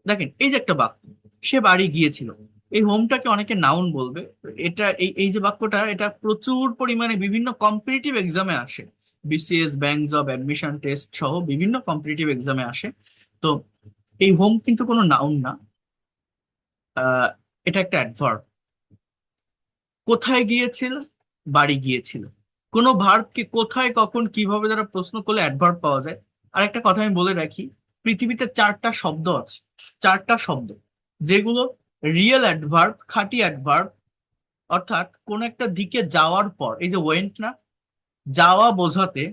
দেখেন এই যে একটা বাক্য, সে বাড়ি গিয়েছিল, এই হোমটাকে অনেকে নাউন বলবে। এটা এই এই যে বাক্যটা, এটা প্রচুর পরিমাণে বিভিন্ন কম্পিটিটিভ এক্সামে আসে, BCS, bank job, admission test সহ বিভিন্ন কম্পিটিটিভ এক্সামে আসে। তো এই হোম কিন্তু কোনো নাউন না, এটা একটা অ্যাডভার্ব। কোথায় গিয়েছিল? বাড়ি গিয়েছিল। কোনো ভার্বকে কোথায়, কখন, কিভাবে দ্বারা প্রশ্ন করলে অ্যাডভার্ব পাওয়া যায়। আর একটা কথা আমি বলে রাখি, পৃথিবীতে 4টা শব্দ আছে, 4টা শব্দ, যেগুলো রিয়েল অ্যাডভার্ব, খাঁটি অ্যাডভার্ব, অর্থাৎ কোন একটা দিকে যাওয়ার পর, এই যে ওয়েন্ট না, যাওয়া বোঝাতে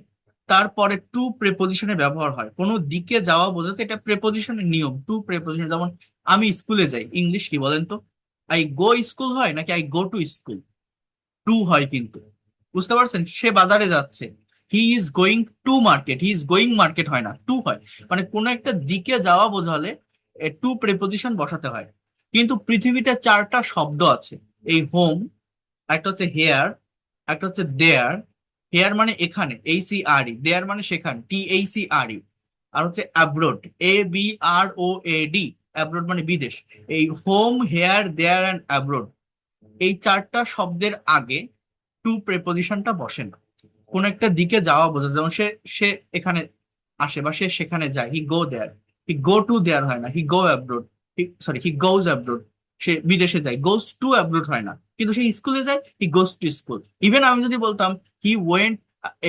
তারপরে টু প্রেপোজিশনে ব্যবহার হয়। কোনো দিকে যাওয়া বোঝাতে এটা প্রেপোজিশনের নিয়ম, টু প্রেপোজিশন। যেমন আমি স্কুলে যাই, ইংলিশ কি বলেন তো? আই গো স্কুল হয় নাকি I go to school? To হয় কিন্তু, বুঝতে পারছেন? সে বাজারে যাচ্ছে, he is going to market, he is going market হয় না, টু হয়। মানে কোনো একটা দিকে যাওয়া বোঝালে টু প্রেপোজিশন বসাতে হয়। কিন্তু পৃথিবীতে 4টা শব্দ আছে, এই হোম, একটা হচ্ছে হেয়ার, একটা হচ্ছে দেয়ার, হেয়ার মানে এখানে, ACRE, দেয়ার মানে সেখানে, TACRE, আর হচ্ছে অ্যাব্রোড, ABROAD, অ্যাব্রোড মানে বিদেশ। এই home, here, there and abroad, এই 4টা শব্দের আগে টু প্রেপোজিশনটা বসে না। কোন একটা দিকে যাওয়া বোঝা, যেমন সে সে এখানে আসে বা সে সেখানে যায়, হি গো দেয়ার, হি গো টু দেয়ার হয় না, he go abroad, sorry he goes abroad, সে বিদেশে যায়, গোজ টু অ্যাব্রোড হয় না। কিন্তু সে স্কুলে যায়, হি গোজ টু স্কুল। ইভেন আমি যদি বলতাম হি ওয়েন্ট,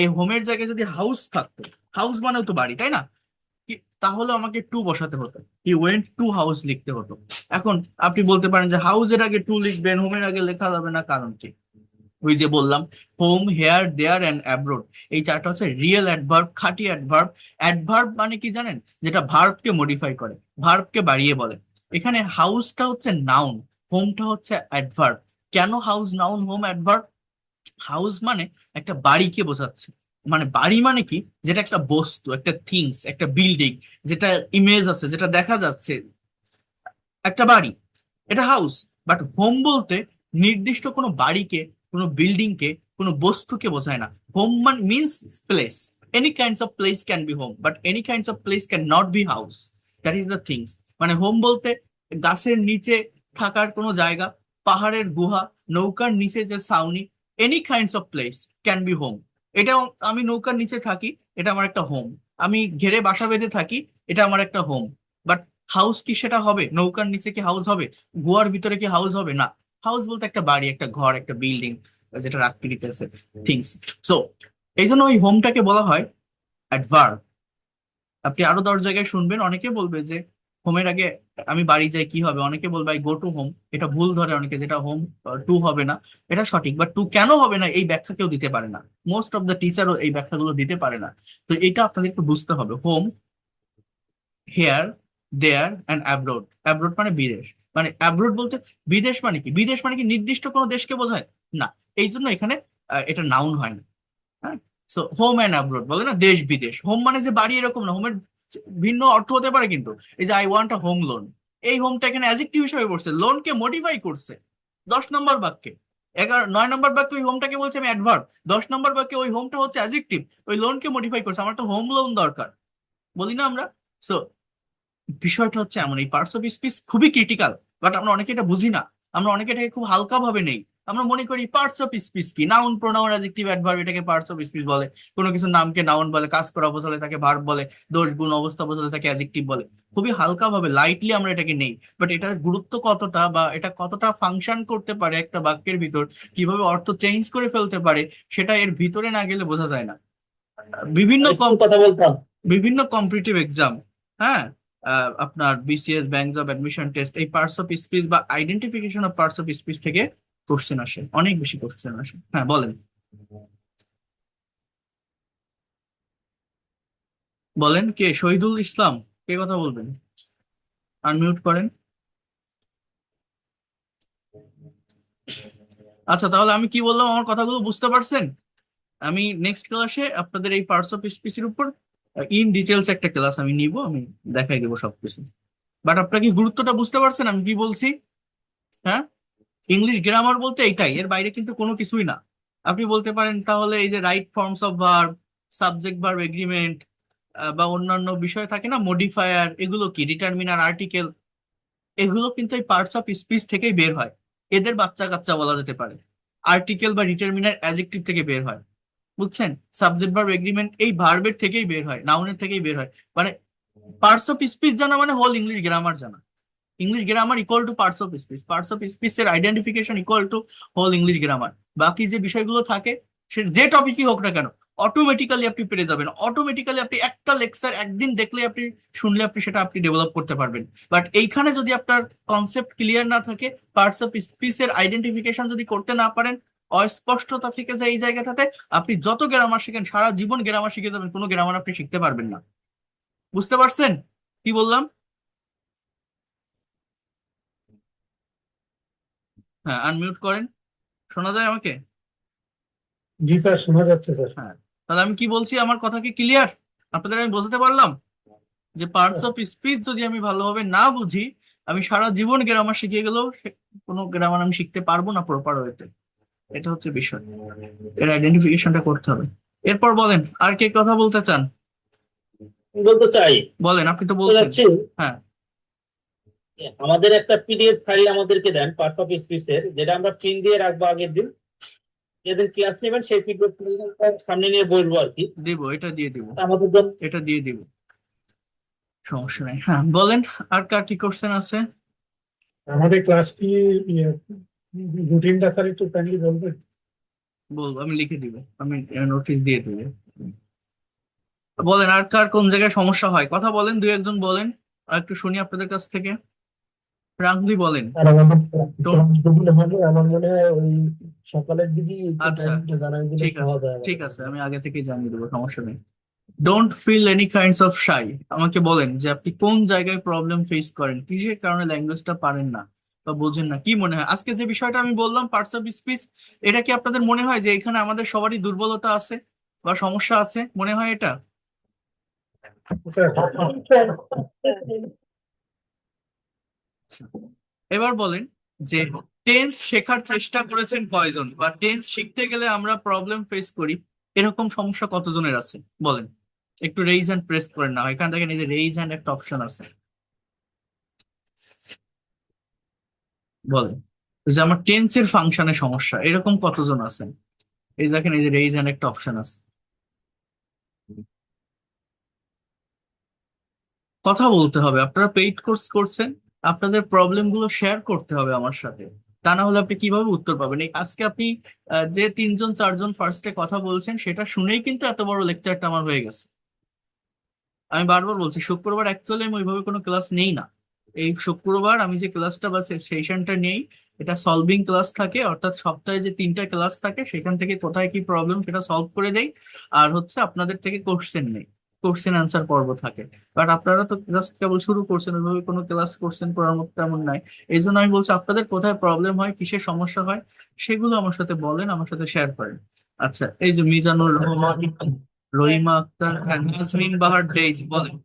এই হোমের জায়গায় যদি হাউস থাকতো, হাউস মানেও তো বাড়ি, তাই না? তাহলে আমাকে টু বসাতে হতো, হি ওয়েন্ট টু হাউস লিখতে হতো। এখন আপনি বলতে পারেন যে হাউসের আগে টু লিখবেন, হোমের আগে লেখা যাবে না, কারণ কি? ওই যে বললাম, home, here, there and abroad, এই 4টা হচ্ছে রিয়েল অ্যাডভার্ব, খাঁটি অ্যাডভার্ব। অ্যাডভার্ব মানে কি জানেন? যেটা ভার্বকে মডিফাই করে, ভার্বকে বাড়িয়ে বলে। এখানে হাউসটা হচ্ছে নাউন, হোমটা হচ্ছে অ্যাডভার্ব। কেন house noun, home adverb? House মানে একটা বাড়িকে বোঝাচ্ছে, মানে বাড়ি মানে কি, যেটা একটা বস্তু, একটা থিংস, একটা বিল্ডিং, যেটা ইমেজ আছে, যেটা দেখা যাচ্ছে, একটা বাড়ি, এটা হাউস। বাট হোম বলতে নির্দিষ্ট কোনো বাড়িকে, কোনো বিল্ডিং কে, কোনো বস্তুকে বোঝায় না। হোম মানে means place. Any kinds of place can be home, but any kinds of place can not be house. That is the things. মানে হোম বলতে গাছের নিচে থাকার কোনো জায়গা, পাহাড়ের গুহা, নৌকার নিচে যে ছাউনি, any kinds of place can be home. এটা, আমি নৌকার নিচে থাকি, এটা আমার একটা হোম। আমি ঘেরে বাসা বেঁধে থাকি, এটা আমার একটা হোম। বাট হাউস কি সেটা হবে? নৌকার নিচে কি হাউস হবে? গোয়ার ভিতরে কি হাউস হবে? না। হাউস বলতে একটা বাড়ি, একটা ঘর, একটা বিল্ডিং, যেটা আকৃতিতে আছে, থিংস। সো এই জন্য ওই হোমটাকে বলা হয় অ্যাডভার্ব। আপনি আরো 10 জায়গায় শুনবেন, অনেকে বলবে যে হোমের আগে আমি বাড়ি যাই কি হবে, অনেকে বলবে আই গো টু হোম। এটা ভুল ধরে অনেকে, যেটা হোম টু হবে না, এটা সঠিক। বাট টু কেন হবে না এই ব্যাখ্যা কেউ দিতে পারে না। মোস্ট অফ দ্য টিচারও এই ব্যাখ্যাগুলো দিতে পারে না। তো এটা আপনাদেরকে বুঝতে হবে। Home, here, there and abroad. Abroad মানে বিদেশ। মানে অ্যাব্রোড বলতে বিদেশ মানে কি? বিদেশ মানে কি নির্দিষ্ট কোনো দেশকে বোঝায়? না। এই জন্য এখানে এটা নাউন হয় না। হ্যাঁ। সো হোম অ্যান্ড অ্যাব্রোড বলে না, দেশ বিদেশ। হোম মানে যে বাড়ি এরকম না, হোমের ভিন্ন অর্থ হতে পারে কিন্তু। এই যে I want a home loan, এই হোমটা এখানে অ্যাডজেক্টিভ হিসেবে পড়ছে, লোনকে মডিফাই করছে 10 নম্বর বাক্যে। 9 নম্বর বাক্যে ওই হোমটাকে বলছে আমি অ্যাডভার্ব, 10 নম্বর বাক্যে ওই হোমটা হচ্ছে অ্যাডজেক্টিভ, ওই লোনকে মডিফাই করছে। আমার একটা হোম লোন দরকার, বলি না আমরা। সো বিষয়টা হচ্ছে এমন, এই পার্টস অফ স্পিচ খুবই ক্রিটিক্যাল, বাট আমরা অনেকে এটা বুঝি না। আমরা অনেকে এটাকে খুব হালকা ভাবে নেই। আমরা মনে করি পার্টস অফ স্পিচ কি, নাউন, প্রোনাউন, অ্যাডজেক্টিভ, অ্যাডভার্ব, এটাকে পার্টস অফ স্পিচ বলে। কোনো কিছু নামকে নাউন বলে, কাজ করা বোঝালে তাকে ভার্ব বলে, দোষ গুণ অবস্থা বোঝালে তাকে অ্যাডজেক্টিভ বলে। খুবই হালকা ভাবে, লাইটলি আমরা এটাকে নেই। বাট এটার গুরুত্ব কতটা, বা এটা কতটা ফাংশন করতে পারে একটা বাক্যের ভিতর, কিভাবে অর্থ চেঞ্জ করে ফেলতে পারে, সেটা এর ভিতরে না গেলে বোঝা যায় না। বিভিন্ন একটু কথা বলতাম। বিভিন্ন কম্পিটিটিভ এক্সাম, হ্যাঁ, আপনার BCS, bank job admission test, এই পার্টস অফ স্পিচ বা identification of parts of speech থেকে কোশ্চেন আসে, অনেক বেশি কোশ্চেন আসে। হ্যাঁ বলেন, বলেন কে? শহীদুল ইসলাম, কে কথা বলবেন? আনমিউট করেন। আচ্ছা, তাহলে আমি কি বললাম, আমার কথাগুলো বুঝতে পারছেন? আমি নেক্সট ক্লাসে আপনাদের এই পার্টস অফ স্পিচ এর উপর ইন ডিটেলস একটা ক্লাস আমি নিব, আমি দেখাই দেবো সবকিছু। বাট আপনারা কি গুরুত্বটা বুঝতে পারছেন আমি কি বলছি? হ্যাঁ। ইংলিশ গ্রামার বলতে এটাই, এর বাইরে কিন্তু কোনো কিছুই না। আপনি বলতে পারেন তাহলে এই যে right forms of verb, subject verb agreement, বা অন্যান্য বিষয় থাকে না, মডিফায়ার, এগুলো কি, ডিটারমিনার, আর্টিকেল, এগুলো কিন্তু এই পার্টস অফ স্পিচ থেকেই বের হয়। এদের বাচ্চা কাচ্চা বলা যেতে পারে। আর্টিকেল বা ডিটারমিনার অ্যাডজেক্টিভ থেকে বের হয়, বুঝছেন? সাবজেক্ট ভার্ব এগ্রিমেন্ট এই ভার্বের থেকেই বের হয়, নাউনের থেকেই বের হয়। মানে পার্টস অফ স্পিচ জানা মানে হোল ইংলিশ গ্রামার জানা। English grammar equal to parts of speech, parts of speech এর identification equal to whole English grammar. বাকি যে বিষয়গুলো থাকে, সে যে টপিকই হোক না কেন, অটোমেটিক্যালি আপনি পেরে যাবেন। অটোমেটিক্যালি আপনি একটা লেকচার একদিন দেখলে, আপনি শুনলে, আপনি সেটা আপনি ডেভেলপ করতে পারবেন। বাট এইখানে যদি আপনার কনসেপ্ট ক্লিয়ার না থাকে, পার্টস অফ স্পিচ এর আইডেন্টিফিকেশন যদি করতে না পারেন, অস্পষ্টতা থেকে যায় এই জায়গাটাতে, আপনি যত গ্রামার শিখেন, সারা জীবন গ্রামার শিখে যাবেন, কোনো গ্রামার আপনি শিখতে পারবেন না। বুঝতে পারছেন কি বললাম? হ্যাঁ, আনমিউট করেন। শোনা যায় আমাকে? জি স্যার, শোনা যাচ্ছে স্যার। হ্যাঁ। তাহলে আমি কি বলছি, আমার কথা কি ক্লিয়ার? আপনাদের আমি বোঝাতে পারলাম যে পার্টস অফ স্পিচ যদি আমি ভালোভাবে না বুঝি, আমি সারা জীবন গ্রামার শিখে গেলেও কোনো গ্রামার আমি শিখতে পারবো না প্রপার ওয়েতে। এটা হচ্ছে বিষয়, এর আইডেন্টিফিকেশনটা করতে হবে। এরপর বলেন, আর কে কথা বলতে চান? বলতে চাই, বলেন, আপনি তো বুঝতে বলছেন। যাচ্ছি। হ্যাঁ। আমাদের একটা পিডিএফ ফাইল আমাদেরকে দেন পার্টস অফ স্পিচ এর, যেটা আমরা প্রিন্ট দিয়ে রাখবো আগের দিন। যেদিন ক্লাস নেবেন সেই পিডিএফ সামনে নিয়ে বসবো আর কি। দিব, এটা দিয়ে দিব, আমাদের জন্য এটা দিয়ে দিব, সমস্যা নাই। হ্যাঁ বলেন, আর কার কি কোশ্চেন আছে? আমাদের ক্লাসটি রুটিনটা স্যার একটু কাইন্ডলি বলবেন? বলবো, আমি লিখে দিব, আমি নোটিশ দিয়ে দিব। বলেন, আর কার কোন জায়গায় সমস্যা হয়, কথা বলেন, দুই একজন বলেন, আর একটু শুনি আপনাদের কাছ থেকে। রাঙ্গলি বলেন। আর আমাদের Don't- যেগুলো হবে আমার মনে হয় ওই সকালের দিকে একটু আচ্ছা, টাইমটা জানাই দিলে ঠিক আছে, সহজ হয় ঠিক আমাদের আছে, জন্য। আমি আগে থেকেই জানিয়ে দেবো, সমস্যা নেই। Don't feel any kinds of shy. আমাকে বলেন যে আপনি কোন জায়গায় প্রবলেম ফেস করেন, কিসের কারণে ল্যাঙ্গুয়েজটা পারেন না বা বোঝেন না। কি মনে হয় আজকে যে বিষয়টা আমি বললাম পার্টস অফ স্পিচ, এটা কি আপনাদের মনে হয় যে এখানে আমাদের সবারই দুর্বলতা আছে? বা সমস্যা আছে মনে হয় এটা? স্যার এবার বলেন যে টেন্স শেখার চেষ্টা করেছেন কয়জন, বা টেন্স শিখতে গেলে আমরা প্রবলেম ফেস করি এরকম সমস্যা কতজনের আছে বলেন? একটু রেইজ হ্যান্ড প্রেস করেন না, এখান থেকে এই যে রেইজ হ্যান্ড একটা অপশন আছে, বলেন যে আমার টেন্সের ফাংশনে সমস্যা এরকম কতজন আছেন? এই দেখেন এই যে রেইজ হ্যান্ড একটা অপশন আছে, কথা বলতে হবে। আপনারা পেইড কোর্স করছেন, আপনাদের প্রবলেম গুলো শেয়ার করতে হবে আমার সাথে, তা না হলে আপনি কিভাবে উত্তর পাবেন? এই আজকে আপনি যে তিনজন চারজন ফার্স্টে কথা বলছেন সেটা শুনেই কিন্তু এত বড় লেকচারটা আমার হয়ে গেছে। আমি বারবার বলছি শুক্রবার অ্যাকচুয়ালি আমি ওইভাবে কোনো ক্লাস নেই না। এই শুক্রবার আমি যে ক্লাসটা বা সেশনটা নেই, এটা সলভিং ক্লাস থাকে, অর্থাৎ সপ্তাহে যে 3টা ক্লাস থাকে সেখান থেকে কোথায় কি প্রবলেম সেটা সলভ করে দেই। আর হচ্ছে আপনাদের থেকে কোশ্চেন নেই, কোশ্চেন আনসার পর্ব থাকে। বাট আপনারা তো জাস্ট কেবল শুরু করছেন, ওইভাবে কোনো ক্লাস কোশ্চেন করার মতো তেমন নাই। এই জন্য আমি বলছি আপনাদের কোথায় প্রবলেম হয়, কিসের সমস্যা হয়, সেগুলো আমার সাথে বলেন, আমার সাথে শেয়ার করেন। আচ্ছা, এই যে মিজানুর রহমান, রহিমা আক্তার, নাজমিন বাহার, ডেইজ, বলেন।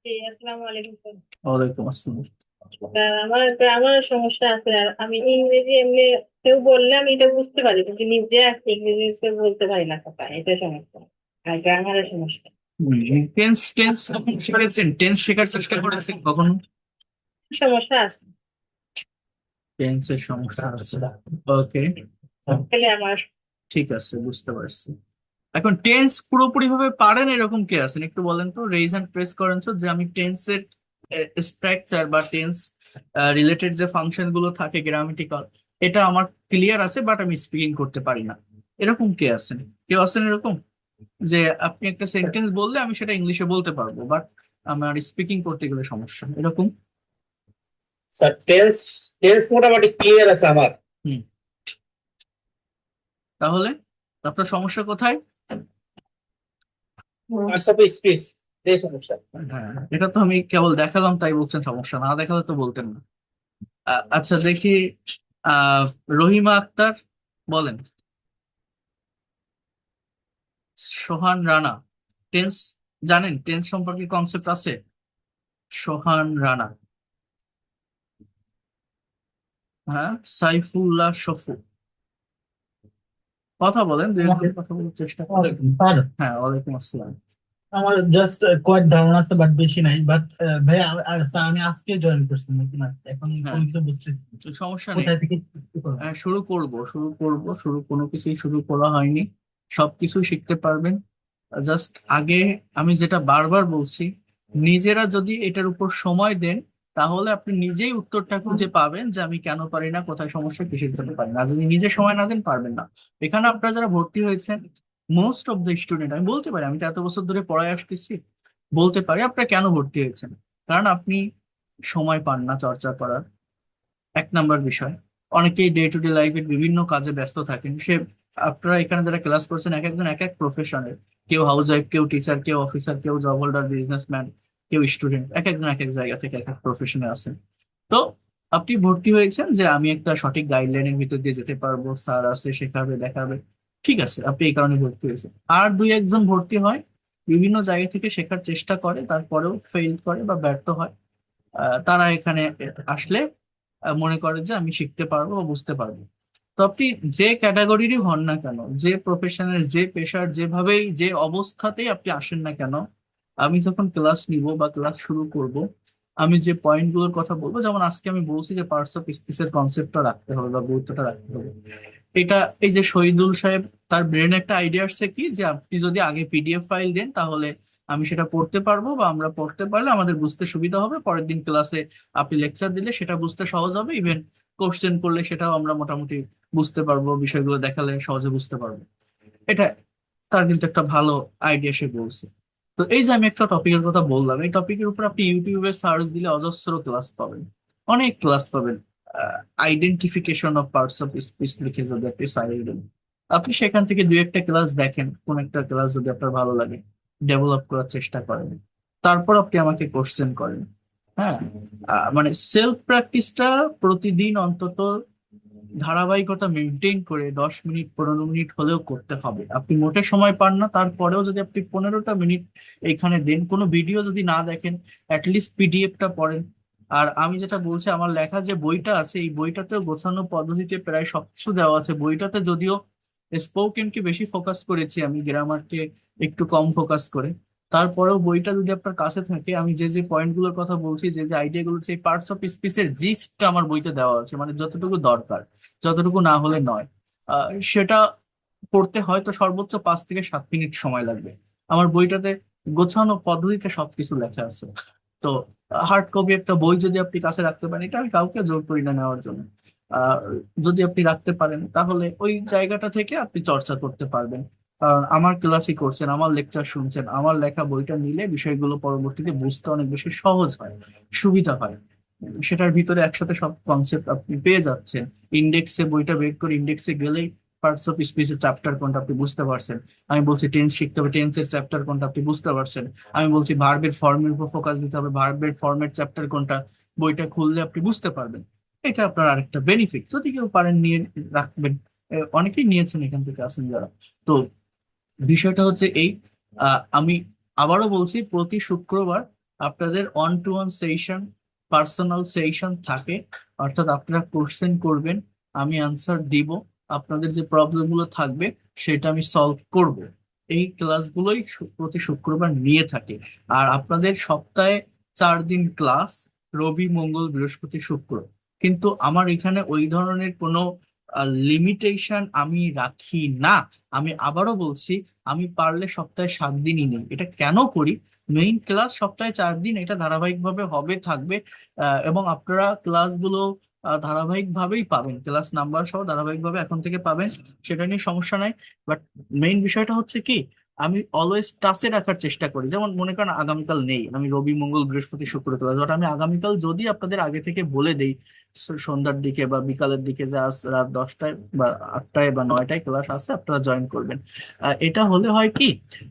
জি, আসসালামু আলাইকুম স্যার। ওয়ালাইকুম আসসালাম। স্যার, আমার সমস্যা আছে। আর আমি ইংরেজি এমনি কেউ বললে আমি এটা বুঝতে পারি, কিন্তু নিজে ইংরেজি বলতে পারি না কথা, এটা সমস্যা। আর গ্রামারের সমস্যা। টেন্স টেন্স কখন শিখেছেন? টেন্স শেখার চেষ্টা করেছেন কখনো? সমস্যা আছে টেন্সের সমস্যা আছে, ওকে, তাহলে আমার। ঠিক আছে, বুঝতে পারছি। এখন টেন্স পুরোপুরি ভাবে পারেন এরকম কে আছেন একটু বলেন তো, রেইজ হ্যান্ড প্রেস করেন তো, যে আমি টেন্সের স্ট্রাকচার বা টেন্স রিলেটেড যে ফাংশন গুলো থাকে গ্রামেটিক্যাল, এটা আমার ক্লিয়ার আছে বাট আমি স্পিকিং করতে পারি না, এরকম কে আছেন? কেউ আছেন এরকম যে আপনি একটা সেন্টেন্স বললে আমি সেটা ইংলিশে বলতে পারবো বাট আমার স্পিকিং করতে গেলে সমস্যা, এরকম? স্যার টেন্স টেন্স মোটামুটি ক্লিয়ার আছে আমার। হুম, তাহলে আপনার সমস্যা কোথায়? হোয়াটসঅ্যাপে স্পিচ এই সমস্যা। হ্যাঁ, এটা তো আমি কেবল দেখালাম তাই বলছেন সমস্যা, না দেখালে তো বলতেন না। আচ্ছা দেখি, আহ রহিমা আক্তার, বলেন। সোহান রানা, টেন্স জানেন? টেন্স সম্পর্কে কনসেপ্ট আছে? সোহান রানা, হ্যাঁ। সাইফুল্লাহ শফু, কথা বলেন, দুই একজন কথা বলার চেষ্টা করেন। স্যার হ্যাঁ, ওয়ালাইকুম আসসালাম। আমার জাস্ট কয়েক ধারণা আছে বাট বেশি নাই বাট ভাই স্যার আমি আজকে জয়েন করছি নতুন এখন হ্যাঁ, কোনো কিছু বুঝতেছি না। তো সমস্যা নেই। কোথায় থেকে কি করবো? শুরু কোনো কিছুই শুরু করা হয়নি, সবকিছু শিখতে পারবেন। জাস্ট আগে আমি যেটা বারবার বলছি, নিজেরা যদি এটার উপর সময় দেন তাহলে আপনি নিজেই উত্তরটা খুঁজে পাবেন যে আমি কেন পারি না, কোথায় সমস্যা, কিসের জন্য পারি না। আর যদি নিজে সময় না দেন পারবেন না। এখানে আপনারা যারা ভর্তি হয়েছেন, মোস্ট অফ দ্য স্টুডেন্ট, আমি বলতে পারি, আমি তো এত বছর ধরে পড়ায় আসতেছি, বলতে পারি আপনারা কেন ভর্তি হয়েছেন। কারণ আপনি সময় পান না চর্চা করার, 1 নাম্বার বিষয়। অনেকেই ডে টু ডে লাইফের বিভিন্ন কাজে ব্যস্ত থাকেন। আপনারা এখানে যারা ক্লাস করছেন এক একজন এক এক প্রফেশনের, কেউ হাউস ওয়াইফ, কেউ টিচার, কেউ অফিসার, কেউ জব হোল্ডার, বিজনেসম্যান, কেউ স্টুডেন্ট, এক একজন এক এক জায়গা থেকে এক এক প্রফেশনে আছেন। তো আপনি ভর্তি হয়েছেন যে আমি একটা সঠিক গাইডলাইনের ভিতর দিয়ে যেতে পারবো, স্যার আছে শেখাবে দেখাবে, ঠিক আছে, আপনি এই কারণে ভর্তি হয়েছেন। আর দুই একজন ভর্তি হয় বিভিন্ন জায়গা থেকে শেখার চেষ্টা করে, তারপরেও ফেল করে বা ব্যর্থ হয়। তারা এখানে আসলে মনে করে যে আমি শিখতে পারবো বা বুঝতে পারবো। তো আপনি যে ক্যাটাগরিরই হন না কেন, যে প্রফেশনের, যে পেশার, যেভাবেই যে অবস্থাতেই আপনি আসেন না কেন, আমি যখন ক্লাস নিব বা ক্লাস শুরু করব, আমি যে পয়েন্টগুলোর কথা বলবো, যেমন আজকে আমি বলছি যে পার্টস অফ স্পিচের কনসেপ্টটা রাখতে হবে বা গুরুত্বটা রাখতে হবে। এটা এই যে শহীদুল সাহেব, তার ব্রেন একটা আইডিয়া আসছে কি, যে আপনি যদি আগে পিডিএফ ফাইল দেন তাহলে আমি সেটা পড়তে পারবো, বা আমরা পড়তে পারলে আমাদের বুঝতে সুবিধা হবে, পরের দিন ক্লাসে আপনি লেকচার দিলে সেটা বুঝতে সহজ হবে, ইভেন কোশ্চেন করলে সেটাও আমরা মোটামুটি বুঝতে পারবো, বিষয়গুলো দেখালে সহজে বুঝতে পারবো। এটা তার কিন্তু একটা ভালো আইডিয়া সে বলছে। তো এই যে আমি একটা টপিকের কথা বললাম, এই টপিকের উপর আপনি ইউটিউবে সার্চ দিলে অজস্র ক্লাস পাবেন, অনেক ক্লাস পাবেন। Identification of parts of speech লিখে যদি আপনি সার্চ দেন, আপনি সেখান থেকে দুই একটা ক্লাস দেখেন, কোন একটা ক্লাস যদি আপনার ভালো লাগে ডেভেলপ করার চেষ্টা করেন, তারপর আপনি আমাকে কোশ্চেন করেন। হ্যাঁ, মানে সেলফ প্র্যাকটিসটা প্রতিদিন অন্তত ধারাবাহিকতা মেনটেন করে 10 মিনিট 15 মিনিট হলেও করতে হবে। আপনি মোটে সময় পান না, তারপরেও যদি আপনি 15টা মিনিট এইখানে দেন, কোনো ভিডিও যদি না দেখেন, অ্যাটলিস্ট পিডিএফটা পড়েন। আর আমি যেটা বলছি, আমার লেখা যে বইটা আছে এই বইটাতেও গোছানো পদ্ধতিতে প্রায় সবকিছু দেওয়া আছে। বইটাতে যদিও স্পোকেনকে বেশি ফোকাস করেছি, আমি গ্রামারকে একটু কম ফোকাস করে, তারপরেও বইটা যদি আপনার কাছে থাকে, আমি যে যে পয়েন্টগুলোর কথা বলছি, যে যে আইডিয়াগুলো, সেই পার্টস অফ স্পিচের জিস্টটা আমার বইতে দেওয়া আছে, মানে যতটুকু দরকার, যতটুকু না হলে নয়। সেটা পড়তে হয়তো সর্বোচ্চ 5 থেকে 7 মিনিট সময় লাগবে। আমার বইটাতে গোছানো পদ্ধতিতে সবকিছু লেখা আছে। তো হার্ড কপি একটা বই যদি আপনি কাছে রাখতে পারেন, এটা আমি কাউকে জোর করি না নেওয়ার জন্য, আহ যদি আপনি রাখতে পারেন তাহলে ওই জায়গাটা থেকে আপনি চর্চা করতে পারবেন। কারণ আমার ক্লাসই করছেন, আমার লেকচার শুনছেন, আমার লেখা বইটা নিলে বিষয়গুলো পরবর্তীতে বুঝতে অনেক বেশি সহজ হয়, সুবিধা হয়। সেটার ভিতরে একসাথে সব কনসেপ্ট আপনি পেয়ে যাচ্ছেন। ইন্ডেক্সে বইটা বের করে ইন্ডেক্সে গেলেই পার্টস অফ স্পিচের চ্যাপ্টার কোনটা আপনি বুঝতে পারছেন। আমি বলছি টেন্স শিখতে হবে, টেন্সের চ্যাপ্টার কোনটা আপনি বুঝতে পারছেন। আমি বলছি ভার্বের ফর্মের উপর ফোকাস দিতে হবে, ভার্বের ফর্মের চ্যাপ্টার কোনটা, বইটা খুললে আপনি বুঝতে পারবেন। এটা আপনার আরেকটা বেনিফিট, যদি কেউ পারেন নিয়ে রাখবেন। অনেকেই নিয়েছেন এখান থেকে আছেন যারা। তো বিষয়টা হচ্ছে এই, আমি আবারও বলছি, প্রতি শুক্রবার আপনাদের 1-to-1 সেশন, পার্সোনাল সেশন থাকে। অর্থাৎ আপনারা কোশ্চেন করবেন, আমি আনসার দিব, আপনাদের যে প্রবলেম গুলো থাকবে সেটা আমি সলভ করব। এই ক্লাসগুলোই প্রতি শুক্রবার নিয়ে থাকে। আর আপনাদের সপ্তাহে 4 দিন ক্লাস, রবি মঙ্গল বৃহস্পতি শুক্র। কিন্তু আমার এখানে ওই ধরনের কোনো লিমিটেশন আমি রাখি না। আমি আবারও বলছি, আমি পারলে সপ্তাহে 7 দিনই নেই। এটা কেন করি? মেইন ক্লাস সপ্তাহে 4 দিন, এটা ধারাবাহিকভাবে হবে, থাকবে। এবং আপনারা ক্লাসগুলো ধারাবাহিকভাবেই পাবেন, ক্লাস নাম্বার সহ ধারাবাহিকভাবে এখন থেকে পাবেন। সেটা নিয়ে সমস্যা নাই। বাট মেইন বিষয়টা হচ্ছে কি, আমি অলওয়েজ টাচে রাখার চেষ্টা করি। যেমন মনে করেন আগামীকাল নেই, আমি রবি মঙ্গল বৃহস্পতি শুক্র ক্লাস, বাট আমি আগামীকাল যদি আপনাদের আগে থেকে বলে দেই সন্ধ্যার দিকে বা বিকালের দিকে যে আজ রাত 10টায় বা 8টায় বা 9টায় ক্লাস আছে, আপনারা জয়েন করবেন। এটা হলে হয় কি,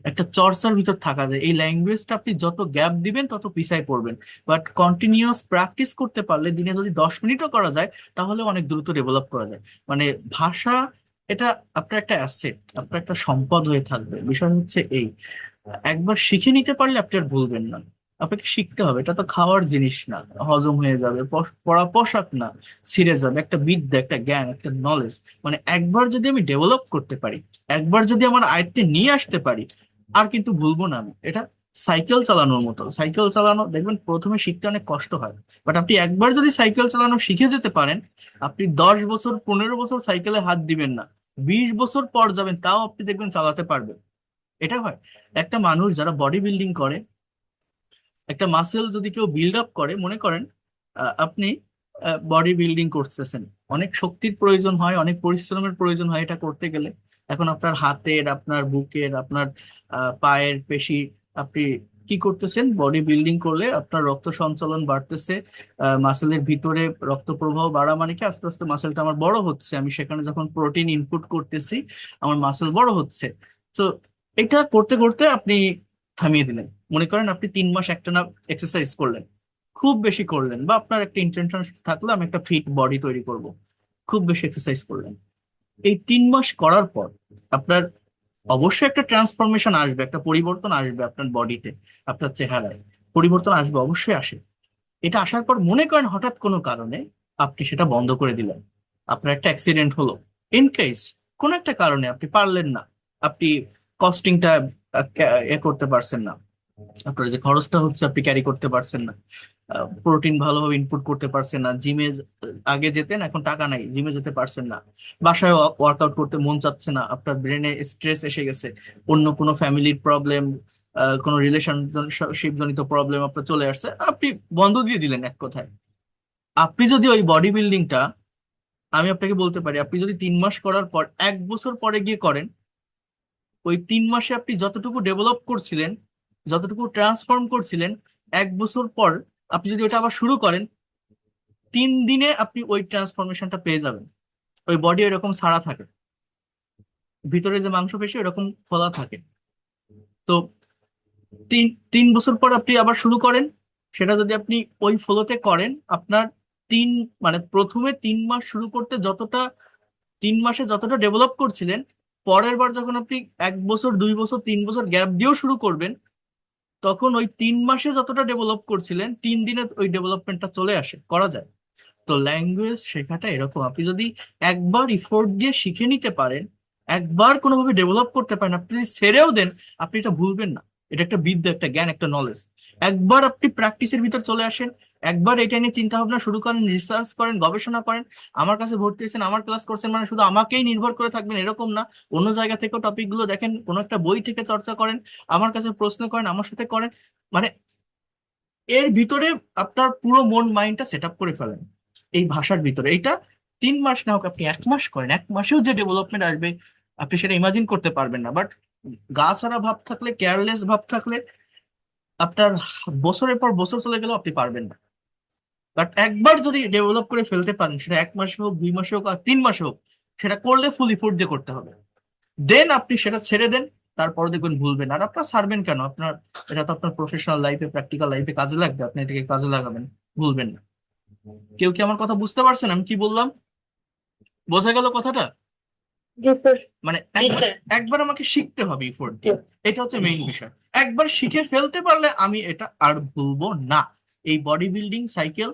একটা চর্চার ভিতর থাকা যায়। এই ল্যাঙ্গুয়েজটা আপনি যত গ্যাপ দিবেন তত পিছায় পড়বেন। বাট কন্টিনিউয়াস প্র্যাকটিস করতে পারলে, দিনে যদি 10 মিনিটও করা যায়, তাহলে অনেক দ্রুত ডেভেলপ করা যায়। মানে ভাষা, এটা আপনার একটা অ্যাসেট, আপনার একটা সম্পদ হয়ে থাকবে। বিষয় হচ্ছে এই, একবার শিখে নিতে পারলে আপনি আর ভুলবেন না। আপনাকে শিখতে হবে, এটা তো খাওয়ার জিনিস না, হজম হয়ে যাবে, পরা পোশাক না, ছিঁড়ে যাবে। একটা বিদ্যা, একটা জ্ঞান, একটা নলেজ, মানে একবার যদি আমি ডেভেলপ করতে পারি, একবার যদি আমার আয়ত্তে নিয়ে আসতে পারি, আর কিন্তু ভুলবো না আমি এটা। সাইকেল চালানোর মতো, সাইকেল চালানো দেখবেন প্রথমে শিখতে অনেক কষ্ট হয়, বাট আপনি একবার যদি সাইকেল চালানো শিখে যেতে পারেন, আপনি 10 বছর 15 বছর সাইকেলে হাত দিবেন না, 20 বছর পর যাবেন, তাও আপনি দেখবেন চালাতে পারবেন। এটা হয়। একটা মানুষ যারা বডি বিল্ডিং করে, একটা মাসেল যদি কেউ বিল্ড আপ করে, মনে করেন আপনি বডি বিল্ডিং করতেছেন, অনেক শক্তির প্রয়োজন হয়, অনেক পরিশ্রমের প্রয়োজন হয় এটা করতে গেলে। এখন আপনার হাতের, আপনার বুকের, আপনার পায়ের পেশি, আপনি কি করতেছেন, বডি বিল্ডিং করলে আপনার রক্ত সঞ্চালন বাড়তেছে, মাসেলের ভিতরে রক্ত প্রবাহ বাড়া মানে কি, আস্তে আস্তে মাসেলটা আমার বড় হচ্ছে, আমি সেখানে যখন প্রোটিন ইনপুট করতেছি আমার মাসেল বড় হচ্ছে। তো এটা করতে করতে আপনি থামিয়ে দিলেন। মনে করেন আপনি 3 মাস একটানা এক্সারসাইজ করলেন, খুব বেশি করলেন, বা আপনার একটা ইন্টেনশন থাকলো আমি একটা ফিট বডি তৈরি করব, খুব বেশি এক্সারসাইজ করলেন। এই 3 মাস করার পর আপনার অবশ্যই একটা ট্রান্সফরমেশন আসবে, একটা পরিবর্তন আসবে আপনার বডিতে, আপনার চেহারায় পরিবর্তন আসবে, অবশ্যই আসে। এটা আসার পর মনে করেন হঠাৎ কোনো কারণে আপনি সেটা বন্ধ করে দিলেন, আপনার একটা অ্যাক্সিডেন্ট হলো, ইন কেস কোনো একটা কারণে আপনি পারলেন না, আপনি কস্টিংটা এ করতে পারছেন না, আপনার যে খরচটা হচ্ছে আপনি ক্যারি করতে পারছেন না, প্রোটিন ভালোভাবে ইনপুট করতে পারছেন না, জিমে আগে যেতেন এখন টাকা নাই, জিমে যেতে পারছেন না, বাসায় ওয়ার্কআউট করতে মন চাচ্ছে না, আপনার ব্রেনে স্ট্রেস এসে গেছে, অন্য কোনো ফ্যামিলির প্রবলেম, কোনো রিলেশনশিপ জনিত প্রবলেম আপনার চলে আসছে, আপনি বন্ধ দিয়ে দিলেন এক কথায়। আপনি যদি ওই বডি বিল্ডিংটা, আমি আপনাকে বলতে পারি, আপনি যদি 3 মাস করার পর 1 বছর পরে গিয়ে করেন, ওই 3 মাসে আপনি যতটুকু ডেভেলপ করছিলেন, যতটুকু ট্রান্সফর্ম করছিলেন, 1 বছর পর আপনি যদি ওটা আবার শুরু করেন, 3 দিনে আপনি ওই ট্রান্সফরমেশনটা পেয়ে যাবেন। ওই বডি এরকম ছাড়া থাকে, ভিতরে যে মাংসপেশি এরকম ফোলা থাকে। তো তিন 3 বছর পর আপনি আবার শুরু করেন, সেটা যদি আপনি ওই ফ্লোতে করেন, আপনার মানে প্রথমে 3 মাস শুরু করতে 3 মাসে যতটা ডেভেলপ করছিলেন, পরের বার যখন আপনি 1 বছর 2 বছর 3 বছর গ্যাপ দিয়েও শুরু করবেন, তখন ওই 3 মাসে যতটা ডেভেলপ করছিলেন 3 দিনে ওই ডেভেলপমেন্টটা চলে আসে, করা যায়। তো ল্যাঙ্গুয়েজ শেখাটা এরকম, আপনি যদি একবার ইফোর্ট দিয়ে শিখে নিতে পারেন, একবার কোনোভাবে ডেভেলপ করতে পারেন, আপনি যদি ছেড়েও দেন, আপনি এটা ভুলবেন না। এটা একটা বিদ্যা, একটা জ্ঞান, একটা নলেজ। একবার আপনি প্র্যাকটিসের ভিতর চলে আসেন, একবার এটা নিয়ে চিন্তা ভাবনা শুরু করেন, রিসার্চ করেন, গবেষণা করেন, আমার কাছে ভর্তি হয়েছেন, আমার ক্লাস করছেন মানে শুধু আমাকেই নির্ভর করে থাকবেন এরকম না, অন্য জায়গা থেকেও টপিক গুলো দেখেন, কোনো একটা বই থেকে চর্চা করেন, আমার কাছে প্রশ্ন করেন, আমার সাথে করেন, মানে এর ভিতরে আপনার পুরো মন মাইন্ডটা সেট আপ করে ফেলেন এই ভাষার ভিতরে। এইটা 3 মাস না হোক, আপনি 1 মাস করেন, 1 মাসেও যে ডেভেলপমেন্ট আসবে আপনি সেটা ইমাজিন করতে পারবেন না। বাট গা ছাড়া ভাব থাকলে, কেয়ারলেস ভাব থাকলে, আপনার বছরের পর বছর চলে গেলেও আপনি পারবেন না। বাট একবার যদি ডেভেলপ করে ফেলতে পারেন, সেটা 1 মাসে হোক, 2 মাসে হোক, আর 3 মাসে হোক, সেটা করলে ফুল ইফোর্ট দিয়ে করতে হবে। দেন আপনি সেটা ছেড়ে দেন, তারপর দেখবেন ভুলবেন। আর আপনার ছাড়বেন কেন? আপনার এটা তো আপনার প্রফেশনাল লাইফে, প্র্যাকটিক্যাল লাইফে কাজে লাগবে, আপনি এটাকে কাজে লাগাবেন, ভুলবেন না। কেউ কি আমার কথা বুঝতে পারছেন আমি কি বললাম? বোঝা গেল কথাটা? জি স্যার। মানে জি একবার স্যার। একবার আমাকে শিখতে হবে ইফোর্ট দিয়ে, এটা হচ্ছে মেইন বিষয়। একবার শিখে ফেলতে পারলে আমি এটা আর ভুলবো না। এই বডি বিল্ডিং সাইকেল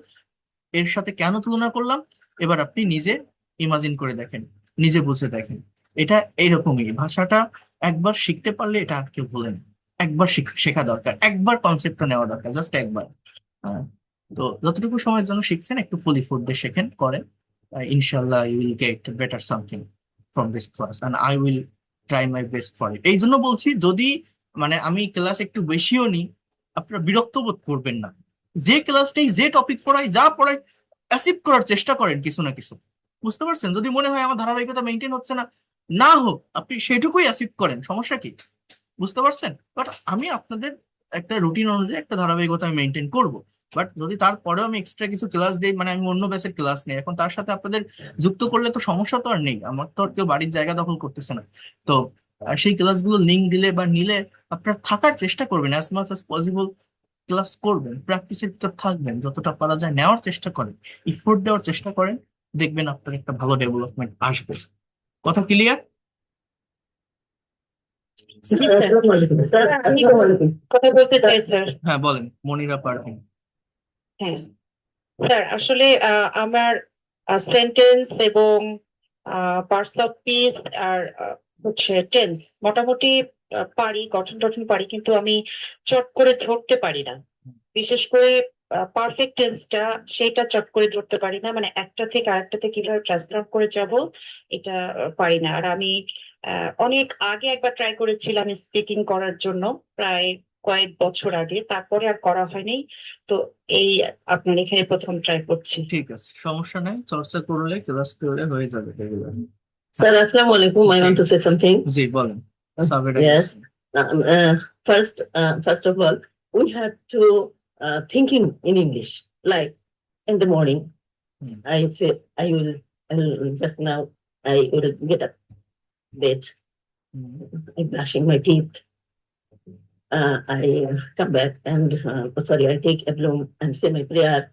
এর সাথে কেন তুলনা করলাম, এবার আপনি নিজে ইমাজিন করে দেখেন, নিজে বুঝে দেখেন। এটা এইরকমই, ভাষাটা একবার শিখতে পারলে এটা আর কেউ ভুলে না। একবার শেখা দরকার, একবার কনসেপ্টটা নেওয়া দরকার, জাস্ট একবার। হ্যাঁ। তো যতটুকু সময়ের জন্য শিখছেন একটু ফুল ইফোর্ট দিয়ে শেখেন, করেন, ইনশাল্লাহ you will get better something from this class, and I will try my best for it. এই জন্য বলছি, যদি মানে আমি ক্লাস একটু বেশিও নিই, আপনারা বিরক্ত বোধ করবেন না। যে ক্লাস নেই, যে টপিক পড়াই, যা পড়াই, অ্যাচিভ করার চেষ্টা করেন কিছু না কিছু। বুঝতে পারছেন? যদি মনে হয় আমার ধারাবাহিকতা মেনটেন হচ্ছে না, না হোক, আপনি সেটুকুই অ্যাচিভ করেন, সমস্যা কি? বুঝতে পারছেন? বাট আমি আপনাদের একটা রুটিন অনুযায়ী একটা ধারাবাহিকতা আমি মেনটেন করব। বাট যদি তারপরেও আমি এক্সট্রা কিছু ক্লাস দিই, মানে আমি অন্য ব্যাচের ক্লাস নেই, এখন তার সাথে আপনাদের যুক্ত করলে তো সমস্যা তো আর নেই, আমার তো আর কেউ বাড়ির জায়গা দখল করতেছে না। তো সেই ক্লাসগুলো লিঙ্ক দিলে বা নিলে আপনারা থাকার চেষ্টা করবেন, as much as possible class করবেন, প্র্যাকটিসের ভিতর থাকবেন, যতটা পারা যায় নেওয়ার চেষ্টা করেন, ইফোর্ট দেওয়ার চেষ্টা করেন, দেখবেন আপনার একটা ভালো ডেভেলপমেন্ট আসবে। কথা ক্লিয়ার? জি স্যার। স্যার আমি কথা বলতে চাই স্যার। হ্যাঁ বলেন, মনিরা পারভিন। হ্যাঁ স্যার, আসলে আমার সেন্টেন্স এবং পার্টস অফ স্পিচ আর হচ্ছে টেন্স মোটামুটি পারি, গঠন টঠন পারি, কিন্তু আমি চট করে ধরতে পারি না। বিশেষ করে পারফেক্ট টেন্সটা, সেটা চট করে ধরতে পারি না, মানে একটা থেকে আরেকটাতে কিভাবে ট্রান্সফার করে যাব এটা পারি না। আর আমি অনেক আগে একবার ট্রাই করেছিলাম স্পিকিং করার জন্য, প্রায় কয়েক বছর আগে, তারপরে আর করা হয়নি। তো এই আপনার এখানে প্রথম ট্রাই করছি। ঠিক আছে, সমস্যা নাই, চর্চা করলে ক্লাস করলে হয়ে যাবে এগুলো। Sir, Assalamu alaikum. I want to say something. জি বলেন, Sabera Yes. Yasmin. First of all, we have to thinking in English. Like in the morning, Hmm. I will just now I will get up, bed, I'm brushing my teeth. I come back and sorry, I take a bloom and say my prayer.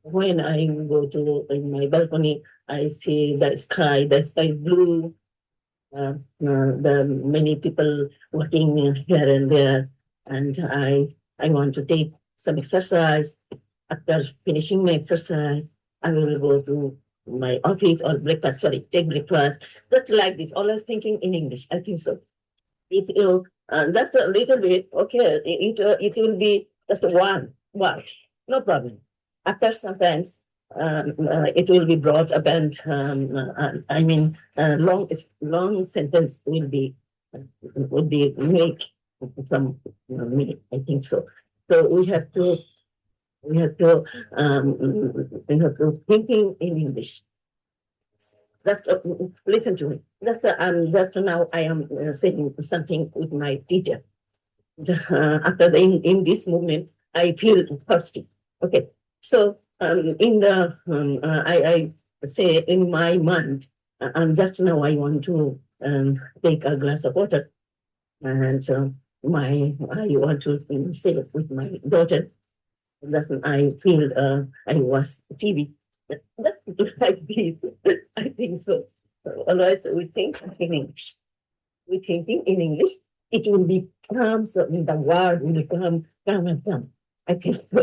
When I go to in my balcony, I see the sky is blue. The many people working here and there, and I want to take some exercise. After finishing my exercise, I will go to my office or breakfast. Sorry, take breakfast. Just like this, always thinking in English. I think so. If you just a little bit, okay, it will be just one word, no problem. After sometimes it will be brought up and I mean long sentence will be make from me. I think so. So we have to thinking in English. Just listen to me. Just now I am saying something with my teacher. After in this movement, I feel thirsty. Okay, so in the I say in my mind, just now I want to take a glass of water, and I want to say it with my daughter. That's I feel I was TV. But that's like this. I think so. Otherwise, we think in English. We thinking in English. It will become so the word will come and come. I think so.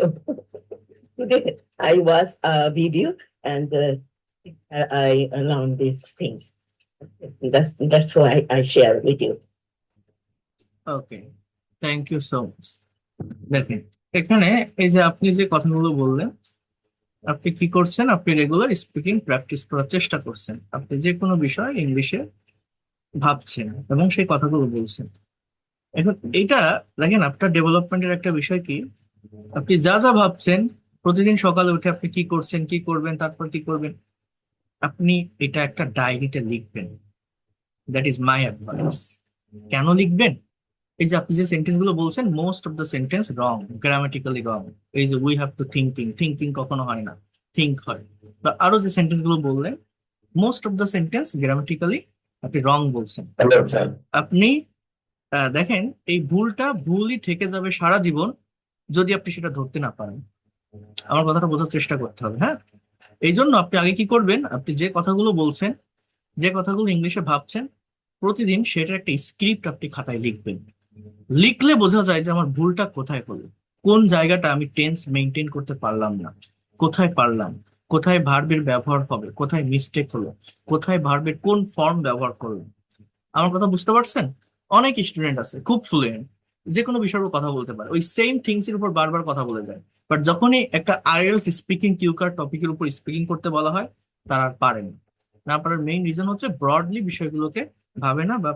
Today I was a video and I learned these things. That's why I share with you. Okay, thank you so much. দেখেন এখানে এই যে আপনি যে কথাগুলো বললেন, আপনি কি করছেন, আপনি রেগুলার স্পিকিং প্র্যাকটিস করার চেষ্টা করছেন, আপনি যে কোনো বিষয় ইংলিশে ভাবছেন এবং সেই কথাগুলো বলছেন। এখন এটা দেখেন আপনার ডেভেলপমেন্টের একটা বিষয় কি, আপনি যা যা ভাবছেন প্রতিদিন সকালে উঠে আপনি কি করছেন, কি করবেন, তারপর কি করবেন, আপনি এটা একটা ডায়েরিতে লিখবেন। That is my advice. কেন লিখবেন? এই যে আপনি যে সেন্টেন্স গুলো বলছেন, most of the sentence wrong, grammatically wrong. এই যে we have to thinking, thinking কখনো হয় না, থিঙ্ক হয়। বা আরো যে সেন্টেন্স গুলো বললেন, most of the sentence grammatically আপনি রং বলছেন। আপনি দেখেন এই ভুলটা ভুলই থেকে যাবে সারা জীবন যদি আপনি সেটা ধরতে না পারেন। আমার কথাটা বোঝার চেষ্টা করতে হবে, হ্যাঁ? এই জন্য আপনি আগে কি করবেন, আপনি যে কথাগুলো বলছেন, যে কথাগুলো ইংলিশে ভাবছেন, প্রতিদিন সেটার একটা স্ক্রিপ্ট আপনি খাতায় লিখবেন। লিখলে বোঝা যায় যে আমার ভুলটা কোথায় হলো, কোন জায়গাটা আমি টেন্স মেনটেন করতে পারলাম না, কোথায় পারলাম, কোথায় ভার্বের ব্যবহার হবে, কোথায় মিস্টেক হলো, কোথায় ভার্বের কোন ফর্ম ব্যবহার করলাম। আমার কথা বুঝতে পারছেন? অনেক স্টুডেন্ট আছে খুব ফ্লুয়েন্ট, যে কোনো বিষয়ের উপর কথা বলতে পারে, ওই সেম থিংস এর উপর বারবার কথা বলে যায়, বাট যখনই একটা আইএলটিএস স্পিকিং কিউকার টপিকের উপর স্পিকিং করতে বলা হয়, তারা আর পারে না। না পারার মেইন রিজন হচ্ছে ব্রডলি বিষয়গুলোকে ভাবে না, বা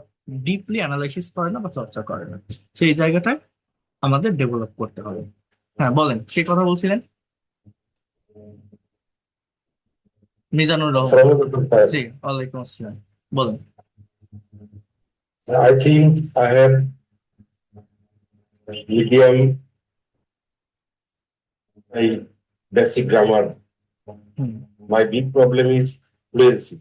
ডিপলি অ্যানালাইসিস করে না, বা চর্চা করে না। সেই জায়গাটায় আমাদের ডেভেলপ করতে হবে। হ্যাঁ বলেন, কে কথা বলছিলেন? মিজানুর রহমান। জি, ওয়ালাইকুম আসসালাম, বলেন। I think I have medium a basic grammar. Hmm, My big problem is fluency.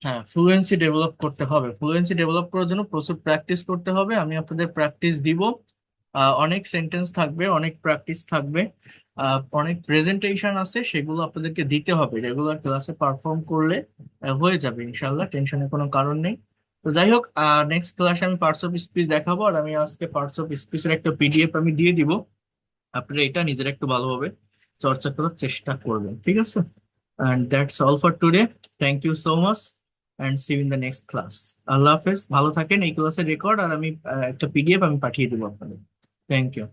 হ্যাঁ, ফ্লুয়েন্সি ডেভেলপ করতে হবে। ফ্লুয়েন্সি ডেভেলপ করার জন্য প্রচুর প্র্যাকটিস করতে হবে। আমি আপনাদের প্র্যাকটিস দিব। অনেক সেন্টেন্স থাকবে, অনেক প্র্যাকটিস থাকবে, অনেক প্রেজেন্টেশন আছে, সেগুলো আপনাদেরকে দিতে হবে। রেগুলার ক্লাসে পারফর্ম করলে হয়ে যাবে ইনশাল্লাহ, টেনশনের কোনো কারণ নেই। তো যাই হোক, নেক্সট ক্লাসে আমি পার্টস অফ স্পিচ দেখাবো, আর আমি আজকে পার্টস অফ স্পিচের একটা পিডিএফ আমি দিয়ে দিব। আপনারা এটা নিজেরা একটু ভালোভাবে চর্চা করার চেষ্টা করবেন, ঠিক আছে? And that's all for today. Thank you so much and see you in the next class. আল্লাহ হাফেজ, ভালো থাকেন। এই ক্লাসের রেকর্ড আর আমি একটা পিডিএফ আমি পাঠিয়ে দেবো আপনাদের। Thank you.